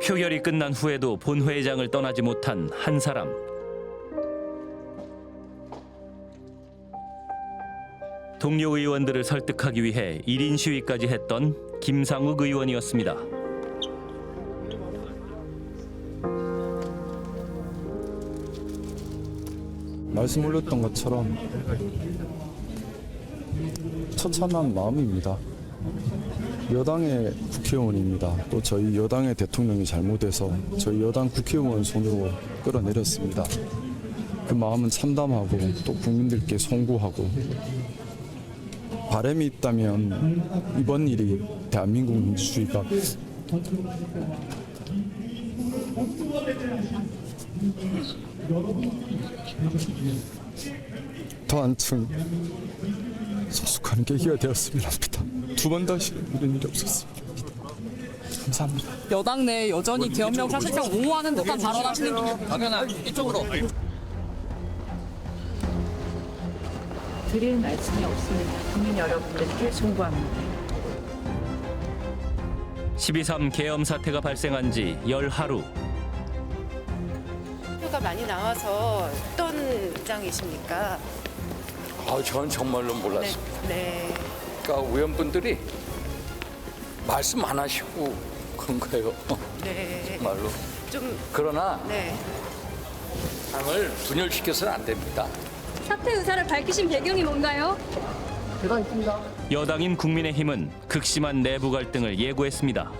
표결이 끝난 후에도 본회의장을 떠나지 못한 한 사람. 동료 의원들을 설득하기 위해 1인 시위까지 했던 김상욱 의원이었습니다. 말씀 올렸던 것처럼 처참한 마음입니다. 여당의 국회의원입니다. 또 저희 여당의 대통령이 잘못해서 저희 여당 국회의원 손으로 끌어내렸습니다. 그 마음은 참담하고 또 국민들께 송구하고 바람이 있다면 이번 일이 대한민국 민주주의가 더 한층 성숙한 계기가 되었으면 합니다. 두 번 다시 이런 일이 없었습니다. 감사합니다. 여당 내 여전히 계엄령 사실상 옹호하는 듯한 발언하시는 당연한 이쪽으로. 드릴 말씀이 없습니다. 국민 여러분들께 송구합니다. 12.3 계엄 사태가 발생한 지 열 하루. 표가 많이 나와서 어떤 입장이십니까? 저는 정말로 몰랐습니다. 네. 그러니까 의원분들이 말씀 안 하시고 그런 거예요. 네. 정말로. 좀 그러나 네. 당을 분열시켜서는 안 됩니다. 사퇴 의사를 밝히신 배경이 뭔가요? 제가 있습니다. 여당인 국민의힘은 극심한 내부 갈등을 예고했습니다.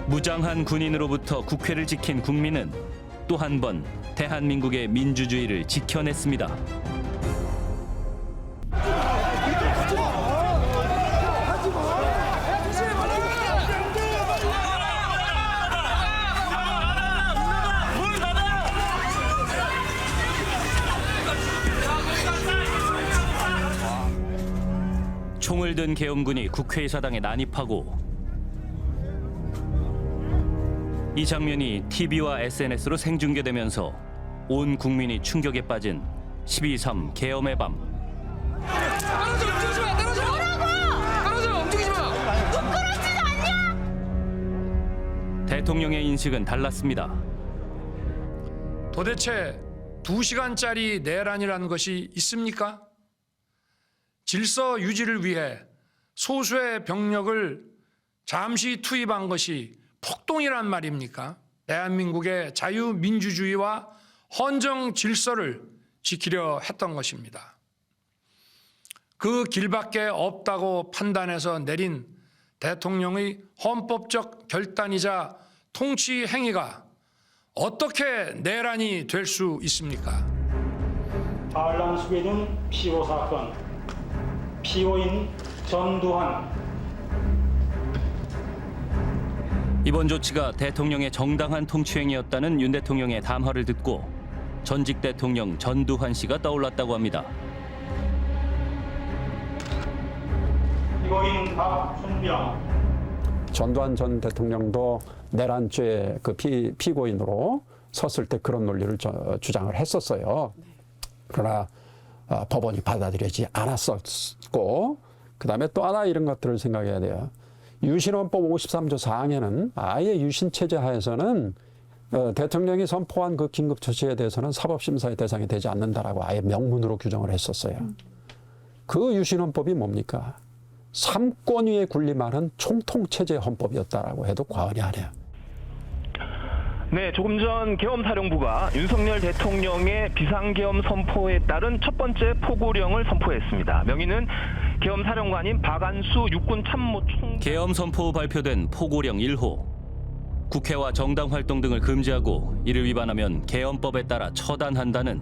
무장한 군인으로부터 국회를 지킨 국민은 또 한 번 대한민국의 민주주의를 지켜냈습니다. 총을 든 계엄군이 국회의사당에 난입하고 이 장면이 TV와 SNS로 생중계되면서 온 국민이 충격에 빠진 12.3 계엄의 밤. 대통령의 인식은 달랐습니다. 도대체 2시간짜리 내란이라는 것이 있습니까? 질서 유지를 위해 소수의 병력을 잠시 투입한 것이 폭동이란 말입니까? 대한민국의 자유민주주의와 헌정 질서를 지키려 했던 것입니다. 그 길밖에 없다고 판단해서 내린 대통령의 헌법적 결단이자 통치 행위가 어떻게 내란이 될 수 있습니까? 알람 스웨덴 피고 사건, 피고인 전두환. 이번 조치가 대통령의 정당한 통치행위였다는 윤 대통령의 담화를 듣고 전직 대통령 전두환 씨가 떠올랐다고 합니다. 피고인 박준병. 전두환 전 대통령도 내란죄 그 피고인으로 섰을 때 그런 논리를 주장을 했었어요. 그러나 법원이 받아들이지 않았었고, 그다음에 또 하나 이런 것들을 생각해야 돼요. 유신헌법 53조 4항에는 아예 유신체제 하에서는 대통령이 선포한 그 긴급조치에 대해서는 사법심사의 대상이 되지 않는다라고 아예 명문으로 규정을 했었어요. 그 유신헌법이 뭡니까? 삼권위의 군림하는 총통체제 헌법이었다라고 해도 과언이 아니에요. 네, 조금 전 계엄사령부가 윤석열 대통령의 비상계엄 선포에 따른 첫 번째 포고령을 선포했습니다. 명의는 계엄사령관인 박안수 육군참모총. 계엄 선포 후 발표된 포고령 1호. 국회와 정당 활동 등을 금지하고 이를 위반하면 계엄법에 따라 처단한다는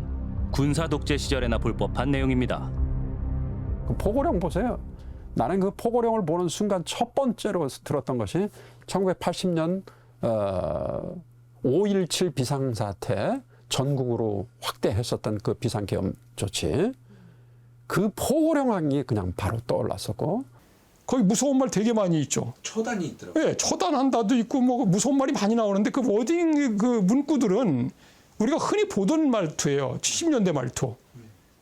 군사 독재 시절에나 볼 법한 내용입니다. 그 포고령 보세요. 나는 그 포고령을 보는 순간 첫 번째로 들었던 것이 1980년 5.17 비상사태 전국으로 확대했었던 그 비상계엄 조치. 그 포고령이 그냥 바로 떠올랐었고. 거기 무서운 말 되게 많이 있죠. 처단이 있더라고요. 네, 처단한다도 있고 뭐 무서운 말이 많이 나오는데 그 워딩 그 문구들은 우리가 흔히 보던 말투예요. 70년대 말투.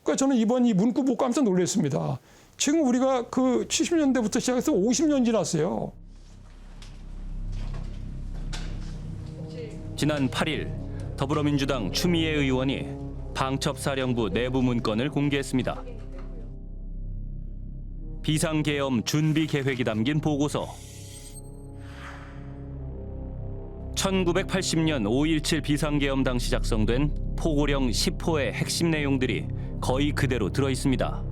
그러니까 저는 이번 이 문구 보고 깜짝 놀랐습니다. 지금 우리가 그 70년대부터 시작해서 50년 지났어요. 지난 8일 더불어민주당 추미애 의원이 방첩사령부 내부 문건을 공개했습니다. 비상계엄 준비 계획이 담긴 보고서. 1980년 5.17 비상계엄 당시 작성된 포고령 10호의 핵심 내용들이 거의 그대로 들어 있습니다.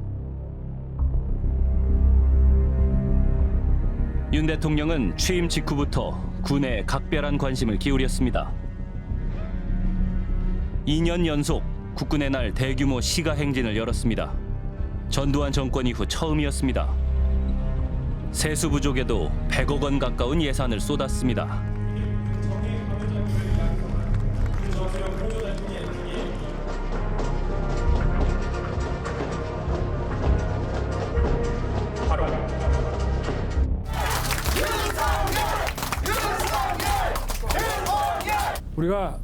윤 대통령은 취임 직후부터 군에 각별한 관심을 기울였습니다. 2년 연속 국군의 날 대규모 시가 행진을 열었습니다. 전두환 정권 이후 처음이었습니다. 세수 부족에도 100억 원 가까운 예산을 쏟았습니다. 우리가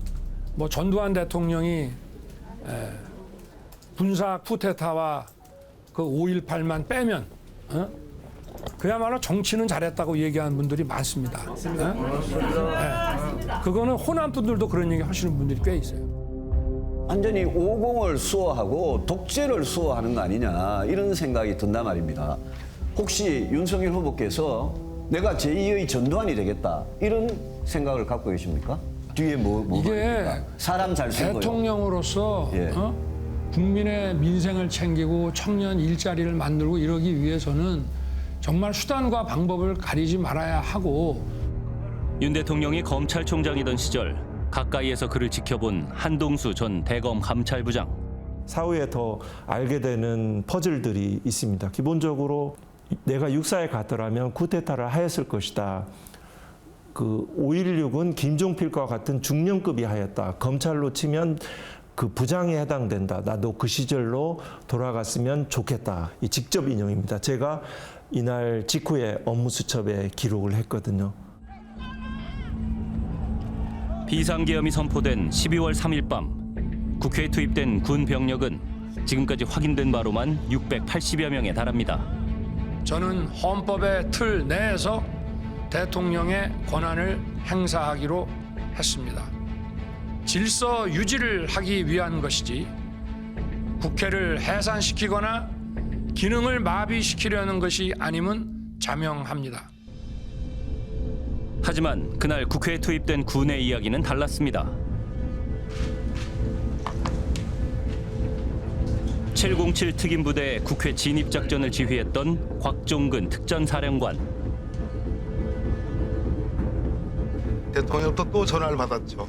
뭐 전두환 대통령이 군사 쿠데타와 그 5.18만 빼면 그야말로 정치는 잘했다고 얘기하는 분들이 많습니다. 그거는 호남 분들도 그런 얘기 하시는 분들이 꽤 있어요. 완전히 오공을 수호하고 독재를 수호하는 거 아니냐 이런 생각이 든단 말입니다. 혹시 윤석열 후보께서 내가 제2의 전두환이 되겠다 이런 생각을 갖고 계십니까? 뒤에 뭐가 이게 사람 잘 쓰고요. 대통령으로서 국민의 민생을 챙기고 청년 일자리를 만들고 이러기 위해서는 정말 수단과 방법을 가리지 말아야 하고. 윤 대통령이 검찰총장이던 시절 가까이에서 그를 지켜본 한동수 전 대검 감찰부장. 사후에 더 알게 되는 퍼즐들이 있습니다. 기본적으로 내가 육사에 갔더라면 쿠데타를 하였을 것이다. 그 5.16은 김종필과 같은 중령급이 하였다. 검찰로 치면 그 부장에 해당된다. 나도 그 시절로 돌아갔으면 좋겠다. 이 직접 인용입니다. 제가 이날 직후에 업무수첩에 기록을 했거든요. 비상계엄이 선포된 12월 3일 밤 국회에 투입된 군 병력은 지금까지 확인된 바로만 680여 명에 달합니다. 저는 헌법의 틀 내에서 대통령의 권한을 행사하기로 했습니다. 질서 유지를 하기 위한 것이지 국회를 해산시키거나 기능을 마비시키려는 것이 아님은 자명합니다. 하지만 그날 국회에 투입된 군의 이야기는 달랐습니다. 707 특임부대의 국회 진입작전을 지휘했던 곽종근 특전사령관. 대통령부터 또 전화를 받았죠.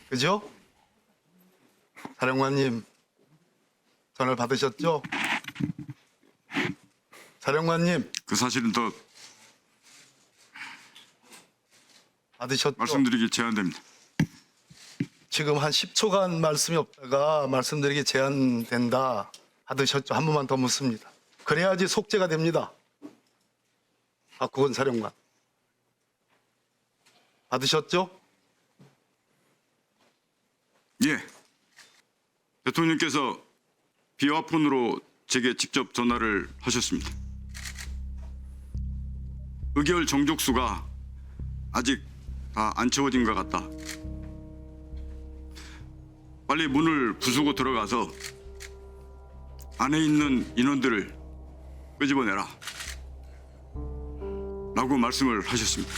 그죠? 사령관님, 전화를 받으셨죠? 사령관님. 그 사실은 더 받으셨죠? 말씀드리기 제한됩니다. 지금 한 10초간 말씀이 없다가 말씀드리기 제한된다. 받으셨죠? 한 번만 더 묻습니다. 그래야지 속죄가 됩니다. 박국원 사령관. 받으셨죠? 예. 대통령께서 비화폰으로 제게 직접 전화를 하셨습니다. 의결 정족수가 아직 다 안 채워진 것 같다. 빨리 문을 부수고 들어가서 안에 있는 인원들을 끄집어내라 라고 말씀을 하셨습니다.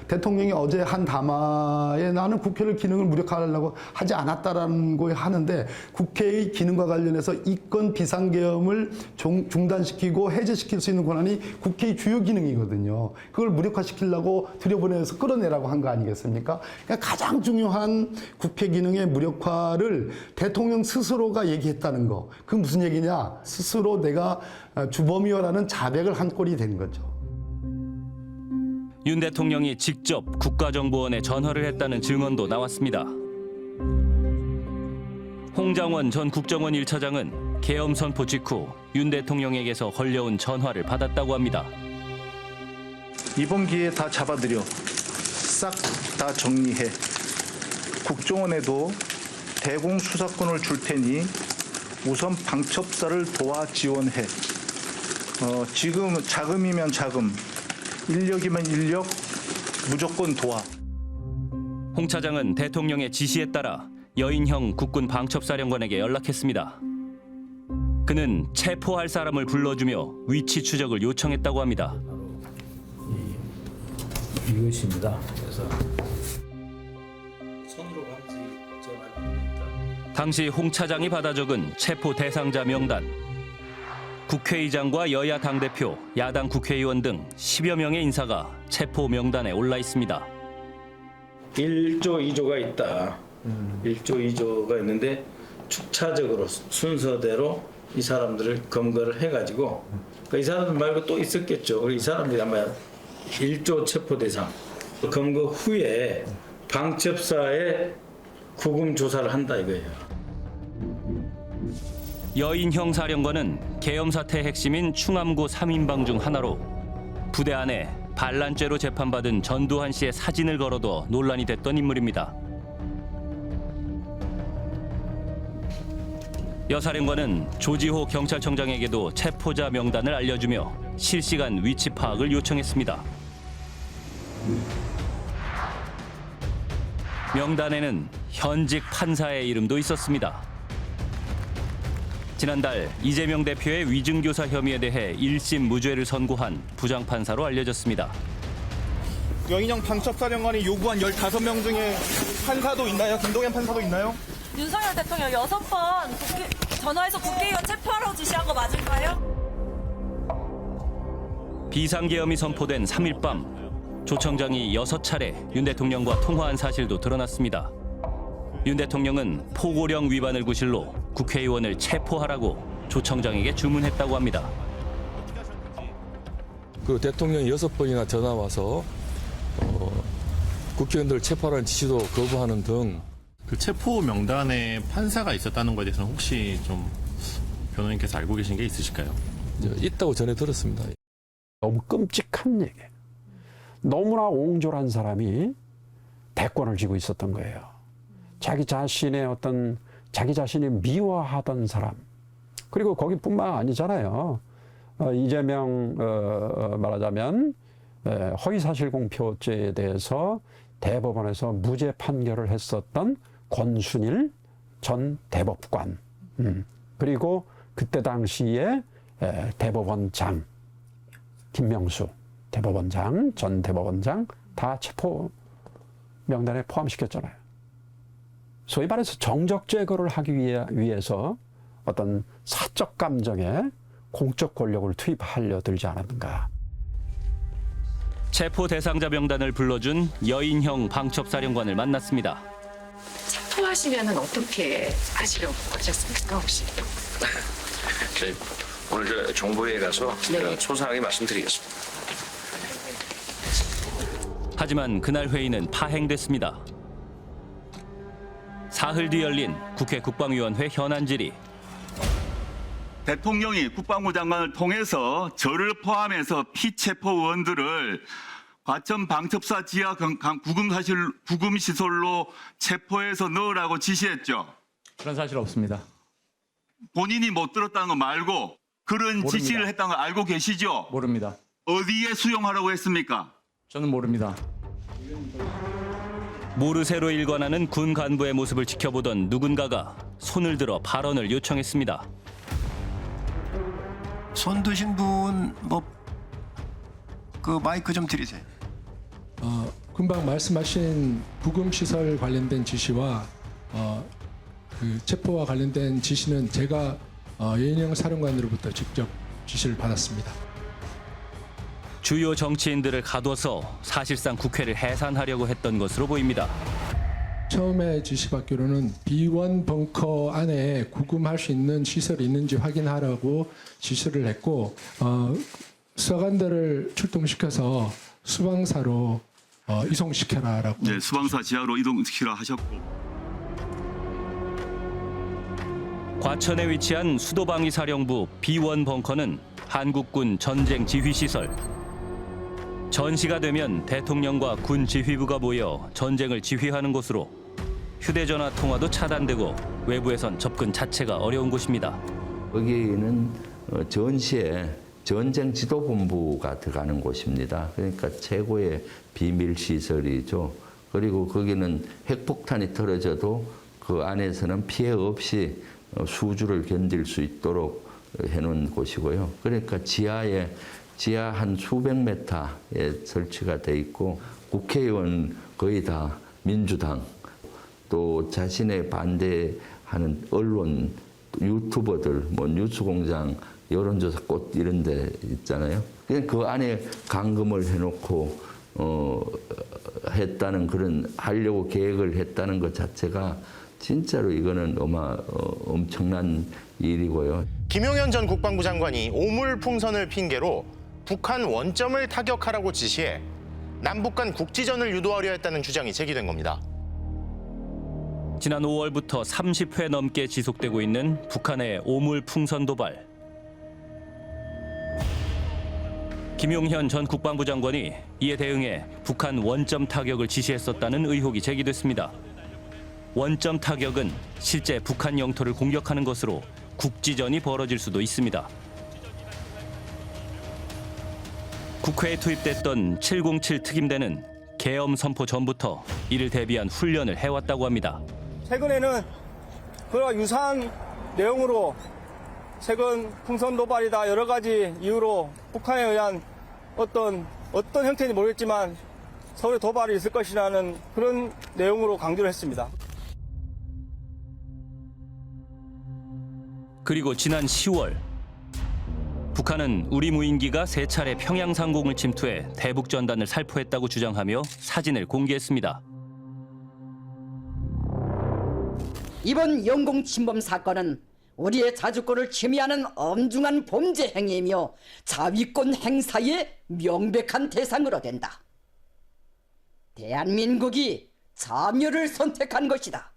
대통령이 어제 한 담화에 나는 국회를 기능을 무력화하려고 하지 않았다라는 걸 하는데 국회의 기능과 관련해서 이건 비상계엄을 중단시키고 해제시킬 수 있는 권한이 국회의 주요 기능이거든요. 그걸 무력화시키려고 들여보내서 끌어내라고 한 거 아니겠습니까? 그러니까 가장 중요한 국회 기능의 무력화를 대통령 스스로가 얘기했다는 거. 그게 무슨 얘기냐? 스스로 내가 주범이여라는 자백을 한 꼴이 된 거죠. 윤 대통령이 직접 국가정보원에 전화를 했다는 증언도 나왔습니다. 홍장원 전 국정원 1차장은 계엄 선포 직후 윤 대통령에게서 걸려온 전화를 받았다고 합니다. 이번 기회에 다 잡아들여 싹 다 정리해. 국정원에도 대공 수사권을 줄 테니 우선 방첩사를 도와 지원해. 지금 자금이면 자금, 인력이면 인력, 무조건 도와. 홍 차장은 대통령의 지시에 따라 여인형 국군 방첩사령관에게 연락했습니다. 그는 체포할 사람을 불러주며 위치 추적을 요청했다고 합니다. 이것입니다. 그래서 손으로 감지 당시 홍 차장이 받아 적은 체포 대상자 명단. 국회의장과 여야 당대표, 야당 국회의원 등 10여 명의 인사가 체포 명단에 올라 있습니다. 1조 2조가 있다. 1조 2조가 있는데 축차적으로 순서대로 이 사람들을 검거를 해가지고 이 사람들 말고 또 있었겠죠. 이 사람들이 아마 1조 체포 대상 검거 후에 방첩사에 구금 조사를 한다 이거예요. 여인형 사령관은 계엄 사태의 핵심인 충암고 3인방 중 하나로 부대 안에 반란죄로 재판받은 전두환 씨의 사진을 걸어둬 논란이 됐던 인물입니다. 여 사령관은 조지호 경찰청장에게도 체포자 명단을 알려주며 실시간 위치 파악을 요청했습니다. 명단에는 현직 판사의 이름도 있었습니다. 지난달 이재명 대표의 위증교사 혐의에 대해 1심 무죄를 선고한 부장판사로 알려졌습니다. 여인형 방첩사령관이 요구한 15명 중에 판사도 있나요? 김동현 판사도 있나요? 윤석열 대통령 6번 전화해서 국회의원 체포하라고 지시한 거 맞을까요? 비상계엄이 선포된 3일 밤 조 청장이 6차례 윤 대통령과 통화한 사실도 드러났습니다. 윤 대통령은 포고령 위반을 구실로 국회의원을 체포하라고 조 청장에게 주문했다고 합니다. 그 대통령이 6번이나 전화 와서 국회의원들 체포하라는 지시도 거부하는 등 그 체포 명단에 판사가 있었다는 것에 대해서는 혹시 좀 변호인께서 알고 계신 게 있으실까요? 있다고 전해 들었습니다. 너무 끔찍한 얘기예요. 너무나 옹졸한 사람이 대권을 쥐고 있었던 거예요. 자기 자신이 미워하던 사람. 그리고 거기뿐만 아니잖아요. 이재명 말하자면 허위사실 공표죄에 대해서 대법원에서 무죄 판결을 했었던 권순일 전 대법관. 그리고 그때 당시에 대법원장 김명수 대법원장, 전 대법원장 다 체포 명단에 포함시켰잖아요. 소위 말해서 정적 제거를 하기 위해서 어떤 사적 감정에 공적 권력을 투입하려 들지 않았는가. 체포 대상자 명단을 불러준 여인형 방첩사령관을 만났습니다. 체포하시면은 어떻게 하시려고 하셨습니까 혹시? 저희 오늘 정보회에 가서 소상하게 말씀드리겠습니다. 하지만 그날 회의는 파행됐습니다. 사흘 뒤 열린 국회 국방위원회 현안 질의. 대통령이 국방부 장관을 통해서 저를 포함해서 피체포 의원들을 과천 방첩사 지하 구금시설로 체포해서 넣으라고 지시했죠. 그런 사실 없습니다. 본인이 못 들었다는 거 말고 그런 모릅니다. 지시를 했다는 거 알고 계시죠? 모릅니다. 어디에 수용하라고 했습니까? 저는 모릅니다. 모르쇠로 일관하는 군 간부의 모습을 지켜보던 누군가가 손을 들어 발언을 요청했습니다. 손 드신 분 그 마이크 좀 드리세요. 금방 말씀하신 구금시설 관련된 지시와 그 체포와 관련된 지시는 제가 여인형 사령관으로부터 직접 지시를 받았습니다. 주요 정치인들을 가둬서 사실상 국회를 해산하려고 했던 것으로 보입니다. 처음에 지시받기로는 B1 벙커 안에 구금할 수 있는 시설이 있는지 확인하라고 지시를 했고 수사관들을 출동시켜서 수방사로 이송시켜라라고. 네, 수방사 지하로 이동시키라 하셨고. 과천에 위치한 수도방위사령부 B1 벙커는 한국군 전쟁 지휘시설. 전시가 되면 대통령과 군 지휘부가 모여 전쟁을 지휘하는 곳으로 휴대전화 통화도 차단되고 외부에선 접근 자체가 어려운 곳입니다. 여기는 전시에 전쟁 지도본부가 들어가는 곳입니다. 그러니까 최고의 비밀 시설이죠. 그리고 거기는 핵폭탄이 떨어져도 그 안에서는 피해 없이 수주를 견딜 수 있도록 해놓은 곳이고요. 그러니까 지하에 지하 한 수백 메타에 설치가 돼 있고 국회의원 거의 다 민주당 또 자신의 반대하는 언론 유튜버들 뭐 뉴스공장 여론조사 꽃 이런 데 있잖아요. 그냥 그 안에 감금을 해놓고 했다는 그런 하려고 계획을 했다는 것 자체가 진짜로 이거는 엄청난 일이고요. 김용현 전 국방부 장관이 오물 풍선을 핑계로 북한 원점을 타격하라고 지시해 남북 간 국지전을 유도하려 했다는 주장이 제기된 겁니다. 지난 5월부터 30회 넘게 지속되고 있는 북한의 오물 풍선 도발. 김용현 전 국방부 장관이 이에 대응해 북한 원점 타격을 지시했었다는 의혹이 제기됐습니다. 원점 타격은 실제 북한 영토를 공격하는 것으로 국지전이 벌어질 수도 있습니다. 국회에 투입됐던 707 특임대는 계엄 선포 전부터 이를 대비한 훈련을 해왔다고 합니다. 최근에는 그와 유사한 내용으로 최근 풍선 도발이다 여러 가지 이유로 북한에 의한 어떤 형태인지 모르겠지만 서울에 도발이 있을 것이라는 그런 내용으로 강조를 했습니다. 그리고 지난 10월 북한은 우리 무인기가 3차례 평양 상공을 침투해 대북 전단을 살포했다고 주장하며 사진을 공개했습니다. 이번 영공 침범 사건은 우리의 자주권을 침해하는 엄중한 범죄 행위이며 자위권 행사의 명백한 대상으로 된다. 대한민국이 자멸을 선택한 것이다.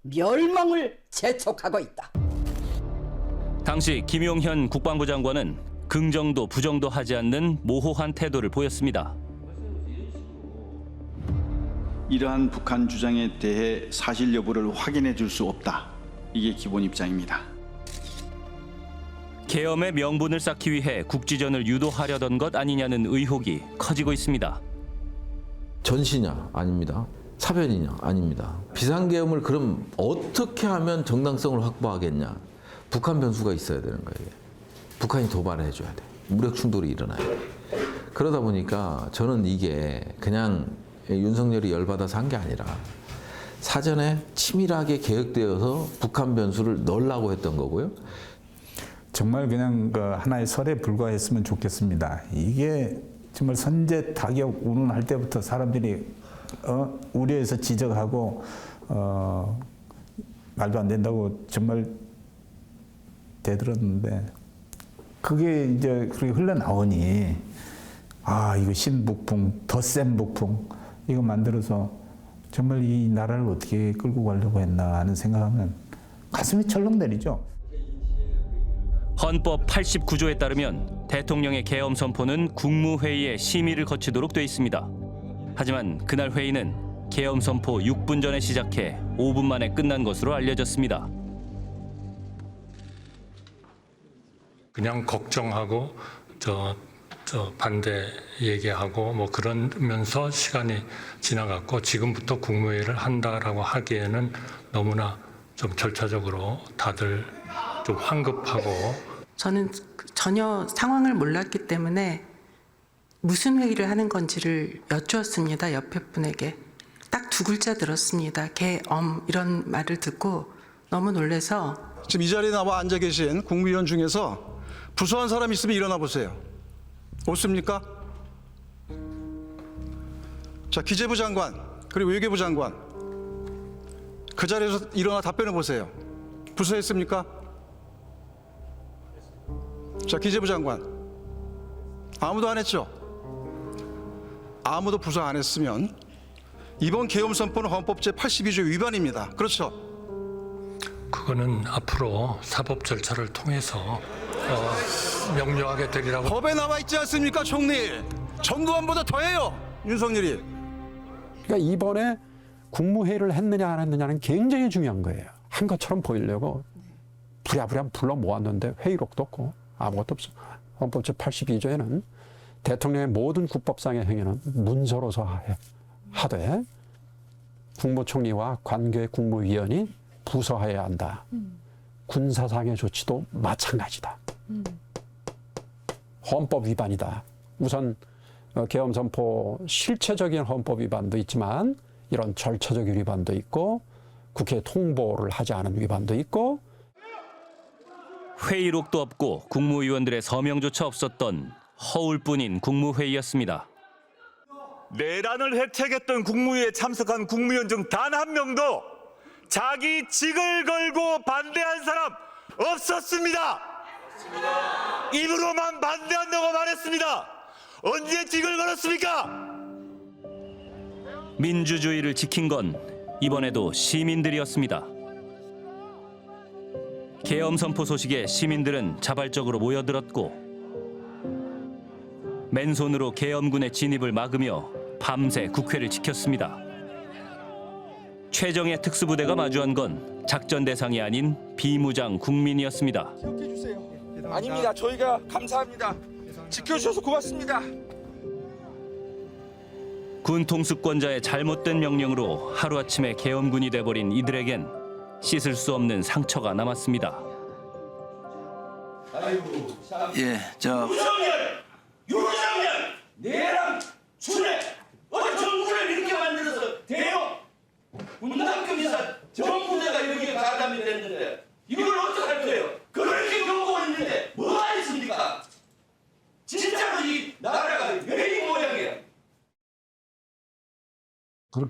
멸망을 재촉하고 있다. 당시 김용현 국방부 장관은 긍정도 부정도 하지 않는 모호한 태도를 보였습니다. 이러한 북한 주장에 대해 사실 여부를 확인해 줄 수 없다. 이게 기본 입장입니다. 계엄의 명분을 쌓기 위해 국지전을 유도하려던 것 아니냐는 의혹이 커지고 있습니다. 전시냐? 아닙니다. 사변이냐? 아닙니다. 비상계엄을 그럼 어떻게 하면 정당성을 확보하겠냐? 북한 변수가 있어야 되는 거예요. 북한이 도발을 해줘야 돼. 무력 충돌이 일어나야 돼. 그러다 보니까 저는 이게 그냥 윤석열이 열받아서 한 게 아니라 사전에 치밀하게 계획되어서 북한 변수를 넣으려고 했던 거고요. 정말 그냥 그 하나의 설에 불과했으면 좋겠습니다. 이게 정말 선제 타격 운운할 때부터 사람들이 우려해서 지적하고 말도 안 된다고 정말 대들었는데 그게 이제 그렇게 흘러나오니 이거 신북풍, 더 센 북풍 이거 만들어서 정말 이 나라를 어떻게 끌고 가려고 했나 하는 생각하면 가슴이 철렁내리죠. 헌법 89조에 따르면 대통령의 계엄 선포는 국무회의의 심의를 거치도록 돼 있습니다. 하지만 그날 회의는 계엄 선포 6분 전에 시작해 5분 만에 끝난 것으로 알려졌습니다. 그냥 걱정하고 반대 얘기하고 뭐 그러면서 시간이 지나갔고 지금부터 국무회의를 한다라고 하기에는 너무나 좀 절차적으로 다들 좀 황급하고 저는 전혀 상황을 몰랐기 때문에 무슨 회의를 하는 건지를 여쭈었습니다. 옆에 분에게. 딱 2글자 들었습니다. 계엄 이런 말을 듣고 너무 놀라서 지금 이 자리에 나와 앉아 계신 국무위원 중에서 부서한 사람 있으면 일어나 보세요. 없습니까? 자, 기재부 장관 그리고 외교부 장관 그 자리에서 일어나 답변해 보세요. 부서했습니까? 자, 기재부 장관 아무도 안 했죠? 아무도 부서 안 했으면 이번 계엄 선포는 헌법 제82조 위반입니다. 그렇죠? 그거는 앞으로 사법 절차를 통해서 명료하게 되리라고. 법에 나와 있지 않습니까, 총리? 전두환보다 더해요, 윤석열이. 그러니까 이번에 국무회의를 했느냐 안 했느냐는 굉장히 중요한 거예요. 한 것처럼 보이려고 부랴부랴 불러 모았는데 회의록도 없고 아무것도 없어. 헌법 제82조에는 대통령의 모든 국법상의 행위는 문서로서 하되 국무총리와 관계 국무위원이 부서해야 한다. 군사상의 조치도 마찬가지다. 헌법 위반이다. 우선 계엄 선포 실체적인 헌법 위반도 있지만 이런 절차적 위반도 있고 국회 통보를 하지 않은 위반도 있고 회의록도 없고 국무위원들의 서명조차 없었던 허울뿐인 국무회의였습니다. 내란을 획책했던 국무회의에 참석한 국무위원 중 단 한 명도 자기 직을 걸고 반대한 사람 없었습니다. 입으로만 반대한다고 말했습니다. 언제 직을 걸었습니까? 민주주의를 지킨 건 이번에도 시민들이었습니다. 계엄 선포 소식에 시민들은 자발적으로 모여들었고 맨손으로 계엄군의 진입을 막으며 밤새 국회를 지켰습니다. 최정예 특수부대가 마주한 건 작전 대상이 아닌 비무장 국민이었습니다. 아닙니다. 저희가 감사합니다. 지켜주셔서 고맙습니다. 군 통수권자의 잘못된 명령으로 하루아침에 계엄군이 돼버린 이들에겐 씻을 수 없는 상처가 남았습니다. 유정열, 내랑 출애, 어제 정부를 이렇게 만들어서 대형 군당금이사 정부대가 여기에 가담이 됐는데 이걸 어떡할 거예요? 그렇게 경고가 있는데 뭐가 있습니까? 진짜로 이 나라가 왜 이 모양이에요?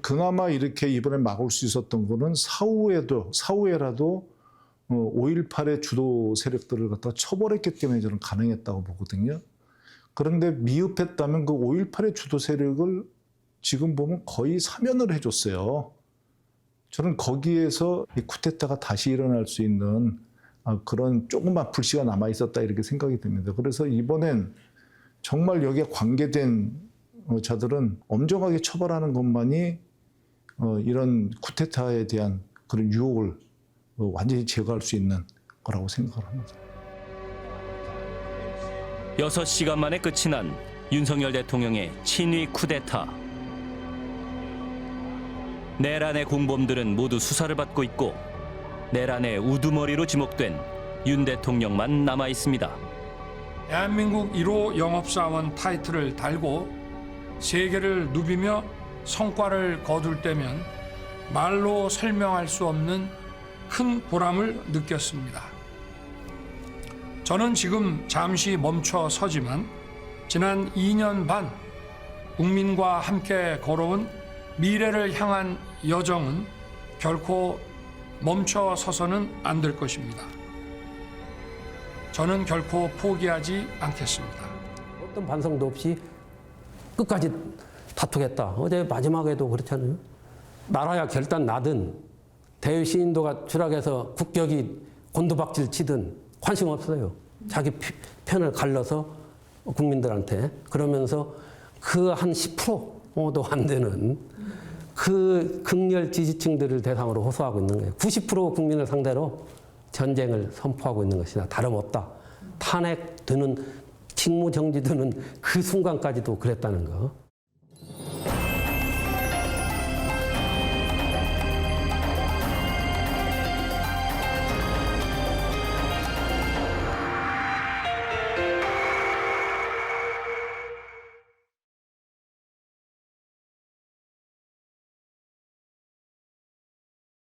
그나마 이렇게 이번에 막을 수 있었던 거는 사후에라도 5.18의 주도 세력들을 갖다 처벌했기 때문에 저는 가능했다고 보거든요. 그런데 미흡했다면 그 5.18의 주도 세력을 지금 보면 거의 사면을 해줬어요. 저는 거기에서 이 쿠데타가 다시 일어날 수 있는 그런 조그만 불씨가 남아있었다 이렇게 생각이 듭니다. 그래서 이번엔 정말 여기에 관계된 자들은 엄정하게 처벌하는 것만이 이런 쿠데타에 대한 그런 유혹을 완전히 제거할 수 있는 거라고 생각을 합니다. 6시간 만에 끝이 난 윤석열 대통령의 친위 쿠데타. 내란의 공범들은 모두 수사를 받고 있고 내란의 우두머리로 지목된 윤 대통령만 남아 있습니다. 대한민국 1호 영업사원 타이틀을 달고 세계를 누비며 성과를 거둘 때면 말로 설명할 수 없는 큰 보람을 느꼈습니다. 저는 지금 잠시 멈춰 서지만 지난 2년 반 국민과 함께 걸어온 미래를 향한 여정은 결코 멈춰 서서는 안 될 것입니다. 저는 결코 포기하지 않겠습니다. 어떤 반성도 없이 끝까지 다투겠다. 어제 마지막에도 그렇잖아요. 나라야 결단 나든 대의시인도가 추락해서 국격이 곤두박질 치든 관심 없어요. 자기 편을 갈라서 국민들한테 그러면서 그 한 10%도 안 되는 그 극렬 지지층들을 대상으로 호소하고 있는 거예요. 90% 국민을 상대로 전쟁을 선포하고 있는 것이다. 다름없다. 탄핵 드는 직무 정지 드는 그 순간까지도 그랬다는 거.